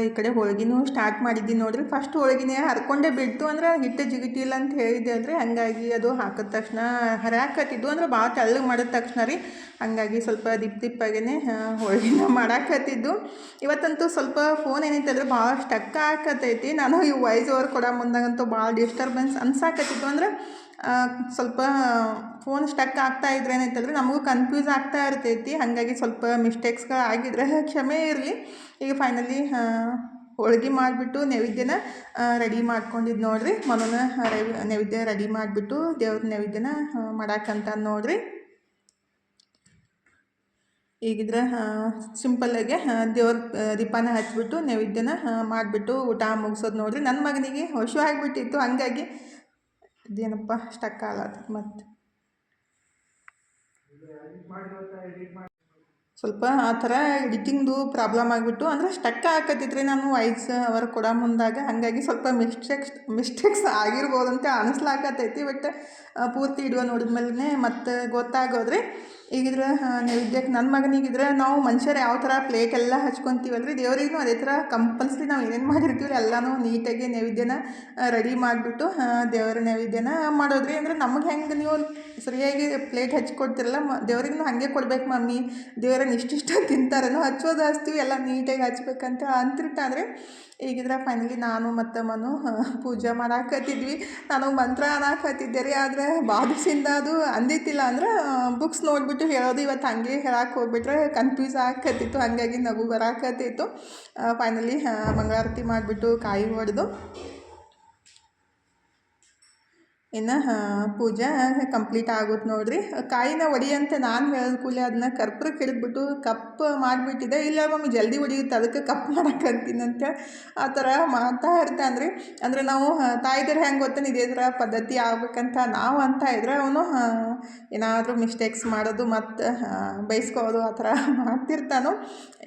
ಈ ಕಡೆ ಹೋಳ್ಗಿನೂ ಸ್ಟಾರ್ಟ್ ಮಾಡಿದ್ದೀನಿ ನೋಡಿರಿ. ಫಸ್ಟ್ ಹೋಳ್ಗಿನೇ ಹರ್ಕೊಂಡೇ ಬಿಡ್ತು ಅಂದ್ರೆ ಹಿಟ್ಟು ಜಿಗಿಟಿಲ್ಲ ಅಂತ ಹೇಳಿದ್ದೆ ಅಲ್ರಿ, ಹಾಗಾಗಿ ಅದು ಹಾಕಿದ ತಕ್ಷಣ ಹರಿಯಾಕತ್ತಿದ್ದು ಅಂದ್ರೆ ಭಾಳ ತೆಳ್ಳಗೆ ಮಾಡಿದ ತಕ್ಷಣ ರೀ, ಹಾಗಾಗಿ ಸ್ವಲ್ಪ ದಿಪ್ಪಾಗೇ ಹೋಳ್ಗಿನ ಮಾಡಾಕತ್ತಿದ್ದು. ಇವತ್ತಂತೂ ಸ್ವಲ್ಪ ಫೋನ್ ಏನೈತೆ ಅಂದ್ರೆ ಭಾಳ ಸ್ಟಕ್ ಆಕತ್ತೈತಿ. ನಾನು ಈ ವಾಯ್ಸ್ ಓವರ್ ಕೊಡೋ ಮುಂದಾಗಂತೂ ಭಾಳ ಡಿಸ್ಟರ್ಬೆನ್ಸ್ ಅನ್ಸಾಕತ್ತಿತ್ತು. ಅಂದ್ರೆ ಸ್ವಲ್ಪ ಫೋನ್ ಸ್ಟಕ್ ಆಗ್ತಾ ಇದ್ರೆ ಏನೈತಲ್ರಿ ನಮಗೂ ಕನ್ಫ್ಯೂಸ್ ಆಗ್ತಾ ಇರ್ತೈತಿ, ಹಾಗಾಗಿ ಸ್ವಲ್ಪ ಮಿಸ್ಟೇಕ್ಸ್ಗಳು ಆಗಿದ್ರೆ ಕ್ಷಮೆ ಇರಲಿ. ಈಗ ಫೈನಲಿ ಹೋಳ್ಗೆ ಮಾಡಿಬಿಟ್ಟು ನೈವೇದ್ಯನ ರೆಡಿ ಮಾಡ್ಕೊಂಡಿದ್ದು ನೋಡಿರಿ. ಮನನ ನೈವೇದ್ಯ ರೆಡಿ ಮಾಡಿಬಿಟ್ಟು ದೇವ್ರ ನೈವೇದ್ಯನ ಮಾಡಾಕಂತ ನೋಡಿರಿ. ಈಗಿದ್ರೆ ಸಿಂಪಲ್ಲಾಗೆ ದೇವ್ರ ದೀಪನ ಹಚ್ಬಿಟ್ಟು ನೈವೇದ್ಯನ ಮಾಡಿಬಿಟ್ಟು ಊಟ ಮುಗಿಸೋದು ನೋಡಿರಿ. ನನ್ನ ಮಗನಿಗೆ ಹಶು ಆಗಿಬಿಟ್ಟಿತ್ತು, ಹಂಗಾಗಿ ಇದೇನಪ್ಪ ಸ್ಟಕ್ ಆಗತ್ತೆ. ಮತ್ತು ಸ್ವಲ್ಪ ಆ ಥರ ಎಡಿಟಿಂಗ್ದು ಪ್ರಾಬ್ಲಮ್ ಆಗಿಬಿಟ್ಟು ಅಂದರೆ ಸ್ಟಕ್ ಆಕತ್ತಿದ್ರಿ ನಾನು ವಾಯ್ಸ್ ಅವರ್ ಕೊಡೋ ಮುಂದಾಗ, ಹಾಗಾಗಿ ಸ್ವಲ್ಪ ಮಿಸ್ಟೇಕ್ಸ್ ಆಗಿರ್ಬೋದಂತ ಅನಿಸ್ಲಾಕತ್ತೈತಿ. ಬಟ್ ಪೂರ್ತಿ ಇಡುವ ನೋಡಿದ್ಮೇಲೆ ಮತ್ತೆ ಗೊತ್ತಾಗೋದ್ರಿ. ಈಗಿದ್ರೆ ನೈವೇದ್ಯಕ್ಕೆ ನನ್ನ ಮಗನಿಗಿದ್ರೆ ನಾವು ಮನುಷ್ಯರು ಯಾವ ಥರ ಪ್ಲೇಟ್ ಎಲ್ಲ ಹಚ್ಕೊತೀವಲ್ರಿ, ದೇವರಿಗೂ ಅದೇ ಥರ ಕಂಪಲ್ಸರಿ ನಾವು ಏನೇನು ಮಾಡಿರ್ತೀವಿ ಎಲ್ಲನೂ ನೀಟಾಗಿ ನೈವೇದ್ಯನ ರೆಡಿ ಮಾಡಿಬಿಟ್ಟು ದೇವರ ನೈವೇದ್ಯನ ಮಾಡೋದ್ರಿ. ಅಂದರೆ ನಮಗೆ ಹೆಂಗೆ ನೀವು ಸರಿಯಾಗಿ ಪ್ಲೇಟ್ ಹಚ್ಕೊಡ್ತಿರಲ್ಲ, ದೇವ್ರಿಗೂ ಹಾಗೆ ಕೊಡ್ಬೇಕು ಮಮ್ಮಿ, ದೇವರನ್ನ ಇಷ್ಟಿಷ್ಟ ತಿಂತಾರೇನೋ, ಹಚ್ಚೋದು ಹಚ್ತೀವಿ ಎಲ್ಲ ನೀಟಾಗಿ ಹಚ್ಬೇಕಂತ ಅಂತಿರ್ತಾದ್ರೆ. ಈಗಿದ್ರೆ ಫೈನಲಿ ನಾನು ಮತ್ತು ಮನು ಪೂಜೆ ಮಾಡಾಕತ್ತಿದ್ವಿ. ನಾನು ಮಂತ್ರ ಅನ್ನಕತ್ತಿದ್ದೆ ರೀ, ಆದರೆ ಬಾದಿಸಿಂದ ಅದು ಅಂದಿತ್ತಿಲ್ಲ. ಅಂದ್ರೆ ಬುಕ್ಸ್ ನೋಡಿಬಿಟ್ಟು ಹೇಳೋದು, ಇವತ್ತು ಹಂಗೆ ಹೇಳಕ್ಕೆ ಹೋಗ್ಬಿಟ್ರೆ ಕನ್ಫ್ಯೂಸ್ ಆಗಕತ್ತಿತ್ತು, ಹಾಗಾಗಿ ನಗು ಬರಾಕತ್ತಿತ್ತು. ಫೈನಲಿ ಮಂಗಳಾರತಿ ಮಾಡಿಬಿಟ್ಟು ಕಾಯಿ ಹೊಡೆದು ಇನ್ನು ಪೂಜೆ ಕಂಪ್ಲೀಟ್ ಆಗುತ್ತೆ ನೋಡಿರಿ. ಕಾಯಿನ ಒಡಿಯಂತ ನಾನು ಹೇಳಿದ ಕೂಡಲೇ ಅದನ್ನ ಕರ್ಪೂರಕ್ಕೆ ಹಿಡಿದ್ಬಿಟ್ಟು ಕಪ್ ಮಾಡಿಬಿಟ್ಟಿದೆ. ಇಲ್ಲ ಮಮ್ಮಿ ಜಲ್ದಿ ಹೊಡಿಯುತ್ತೆ ಅದಕ್ಕೆ ಕಪ್ ಮಾಡಕ್ಕಂತೀನಂತ ಆ ಥರ ಮಾಡ್ತಾ ಇರ್ತಾನೆ ರೀ. ಅಂದರೆ ನಾವು ತಾಯಿದ್ರೆ ಹೆಂಗೆ ಗೊತ್ತೇನೆ ಇದೇ ಥರ ಪದ್ಧತಿ ಆಗ್ಬೇಕಂತ ನಾವು ಅಂತ ಇದ್ರೆ ಅವನು ಏನಾದರೂ ಮಿಸ್ಟೇಕ್ಸ್ ಮಾಡೋದು ಮತ್ತು ಬೈಸ್ಕೋದು ಆ ಥರ ಮಾಡ್ತಿರ್ತಾನು.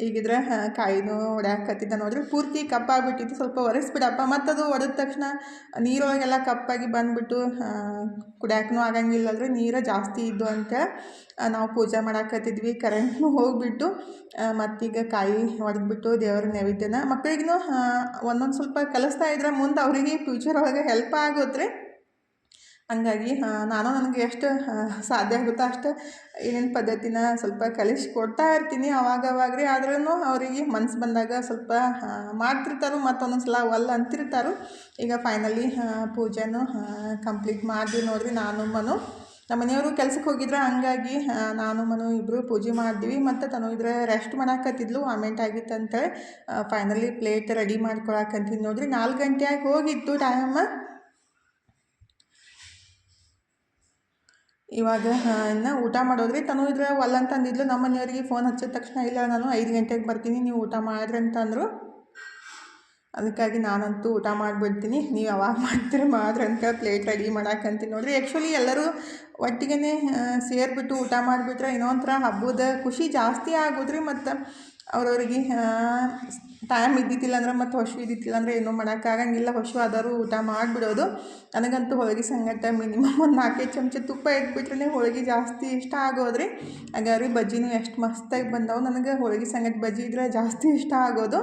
ಈಗಿದ್ರೆ ಕಾಯಿನೂ ಹೊಡ್ಯಾಕತ್ತಿದ್ದ ನೋಡಿರಿ. ಪೂರ್ತಿ ಕಪ್ಪಾಗಿಬಿಟ್ಟಿತ್ತು, ಸ್ವಲ್ಪ ಒರೆಸ್ಬಿಡಪ್ಪ. ಮತ್ತು ಅದು ಹೊಡೆದ ತಕ್ಷಣ ನೀರೊಳಗೆಲ್ಲ ಕಪ್ಪಾಗಿ ಬಂದುಬಿಟ್ಟು ಕುಡಿಯಾಕೂ ಆಗಂಗಿಲ್ಲಲ್ರಿ, ನೀರು ಜಾಸ್ತಿ ಇದ್ದು ಅಂತ ನಾವು ಪೂಜೆ ಮಾಡಾಕತ್ತಿದ್ವಿ. ಕರೆಂಟ್ನು ಹೋಗಿಬಿಟ್ಟು ಮತ್ತೀಗ ಕಾಯಿ ಹೊಡೆದ್ಬಿಟ್ಟು ದೇವ್ರ ನೈವೇದ್ಯನ ಮಕ್ಕಳಿಗೂ ಒಂದೊಂದು ಸ್ವಲ್ಪ ಕಲಿಸ್ತಾ ಇದ್ರೆ ಮುಂದೆ ಅವರಿಗೆ ಫ್ಯೂಚರ್ ಒಳಗೆ ಹೆಲ್ಪ್ ಆಗುತ್ತೆ. ಹಂಗಾಗಿ ನಾನು ನನಗೆ ಎಷ್ಟು ಸಾಧ್ಯ ಆಗುತ್ತೋ ಅಷ್ಟು ಏನೇನು ಪದ್ಧತಿನ ಸ್ವಲ್ಪ ಕಲಿಸ್ಕೊಡ್ತಾ ಇರ್ತೀನಿ ಅವಾಗವಾಗ ರೀ. ಆದ್ರೂ ಅವರಿಗೆ ಮನ್ಸು ಬಂದಾಗ ಸ್ವಲ್ಪ ಮಾಡ್ತಿರ್ತಾರೆ, ಮತ್ತು ಒಂದೊಂದು ಸಲ ಒಲ್ಲ ಅಂತಿರ್ತಾರೆ. ಈಗ ಫೈನಲಿ ಪೂಜೆನೂ ಕಂಪ್ಲೀಟ್ ಮಾಡಿದ್ವಿ ನೋಡಿರಿ. ನಾನು ಮನು ನಮ್ಮ ಮನೆಯವರು ಕೆಲ್ಸಕ್ಕೆ ಹೋಗಿದ್ರೆ, ಹಂಗಾಗಿ ನಾನು ಮನು ಇಬ್ಬರು ಪೂಜೆ ಮಾಡಿದ್ವಿ. ಮತ್ತು ತನು ಇದ್ರೆ ರೆಸ್ಟ್ ಮಾಡಾಕತ್ತಿದ್ಲು, ವಾಮೆಂಟ್ ಆಗಿತ್ತು ಅಂತೇಳಿ ಫೈನಲಿ ಪ್ಲೇಟ್ ರೆಡಿ ಮಾಡ್ಕೊಳಕಂತೀನಿ ನೋಡಿರಿ. 4 ಗಂಟೆಯಾಗಿ ಹೋಗಿತ್ತು ಟೈಮ. ಇವಾಗ ಇನ್ನು ಊಟ ಮಾಡೋದ್ರಿ. ತನು ಇದ್ರೆ ಒಲ್ಲ ಅಂತಂದಿದ್ಲು. ನಮ್ಮ ಮನೆಯವ್ರಿಗೆ ಫೋನ್ ಹಚ್ಚಿದ ತಕ್ಷಣ ಇಲ್ಲ ನಾನು 5 ಗಂಟೆಗೆ ಬರ್ತೀನಿ, ನೀವು ಊಟ ಮಾಡಿರಿ ಅಂತಂದರು. ಅದಕ್ಕಾಗಿ ನಾನಂತೂ ಊಟ ಮಾಡಿಬಿಡ್ತೀನಿ, ನೀವು ಯಾವಾಗ ಮಾಡ್ತೀರಿ ಮಾಡ್ರಿ ಅಂತ ಪ್ಲೇಟ್ ರೆಡಿ ಮಾಡಾಕಂತೀನಿ ನೋಡಿರಿ. ಆ್ಯಕ್ಚುಲಿ ಎಲ್ಲರೂ ಒಟ್ಟಿಗೆ ಸೇರಿಬಿಟ್ಟು ಊಟ ಮಾಡಿಬಿಟ್ರೆ ಇನ್ನೊಂಥರ ಹಬ್ಬದ ಖುಷಿ ಜಾಸ್ತಿ ಆಗೋದ್ರಿ. ಮತ್ತು ಅವ್ರವ್ರಿಗೆ ಟೈಮ್ ಇದ್ದಿದ್ದಿಲ್ಲ ಅಂದ್ರೆ ಮತ್ತು ಹಶು ಇದ್ದಿದ್ದಿಲ್ಲ ಅಂದರೆ ಏನೂ ಮಾಡೋಕ್ಕಾಗಂಗಿಲ್ಲ, ಹಶು ಆದರೂ ಊಟ ಮಾಡಿಬಿಡೋದು. ನನಗಂತೂ ಹೋಳಿಗೆ ಸಂಗಟ ಮಿನಿಮಮ್ ಒಂದು 4 ಚಮಚ ತುಪ್ಪ ಇಟ್ಬಿಟ್ರೆ ಹೋಳಿಗೆ ಜಾಸ್ತಿ ಇಷ್ಟ ಆಗೋದ್ರಿ. ಹಾಗಾದ್ರೆ ಬಜ್ಜಿನೂ ಎಷ್ಟು ಮಸ್ತಾಗಿ ಬಂದವು. ನನಗೆ ಹೋಳಿಗೆ ಸಂಗಟ ಬಜ್ಜಿ ಇದ್ರೆ ಜಾಸ್ತಿ ಇಷ್ಟ ಆಗೋದು.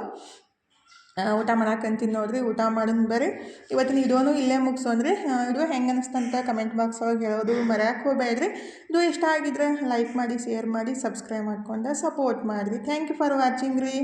ಊಟ ಮಾಡಾಕಂತೀನಿ ನೋಡಿರಿ. ಊಟ ಮಾಡೋದು ಬರ್ರಿ. ಇವತ್ತಿನ ವಿಡಿಯೋನು ಇಲ್ಲೇ ಮುಗಿಸೋನ್ರಿ. ವಿಡಿಯೋ ಹೆಂಗೆ ಅನ್ನಿಸ್ತಂತ ಕಮೆಂಟ್ ಬಾಕ್ಸ್ ಒಳಗೆ ಹೇಳೋದು ಮರೆಯೋಕೆ ಹೋಗಬೇಡ್ರಿ. ವಿಡಿಯೋ ಇಷ್ಟ ಆಗಿದ್ರೆ ಲೈಕ್ ಮಾಡಿ, ಶೇರ್ ಮಾಡಿ, ಸಬ್ಸ್ಕ್ರೈಬ್ ಮಾಡ್ಕೊಂಡು ಸಪೋರ್ಟ್ ಮಾಡಿರಿ. ಥ್ಯಾಂಕ್ ಯು ಫಾರ್ ವಾಚಿಂಗ್ ರೀ.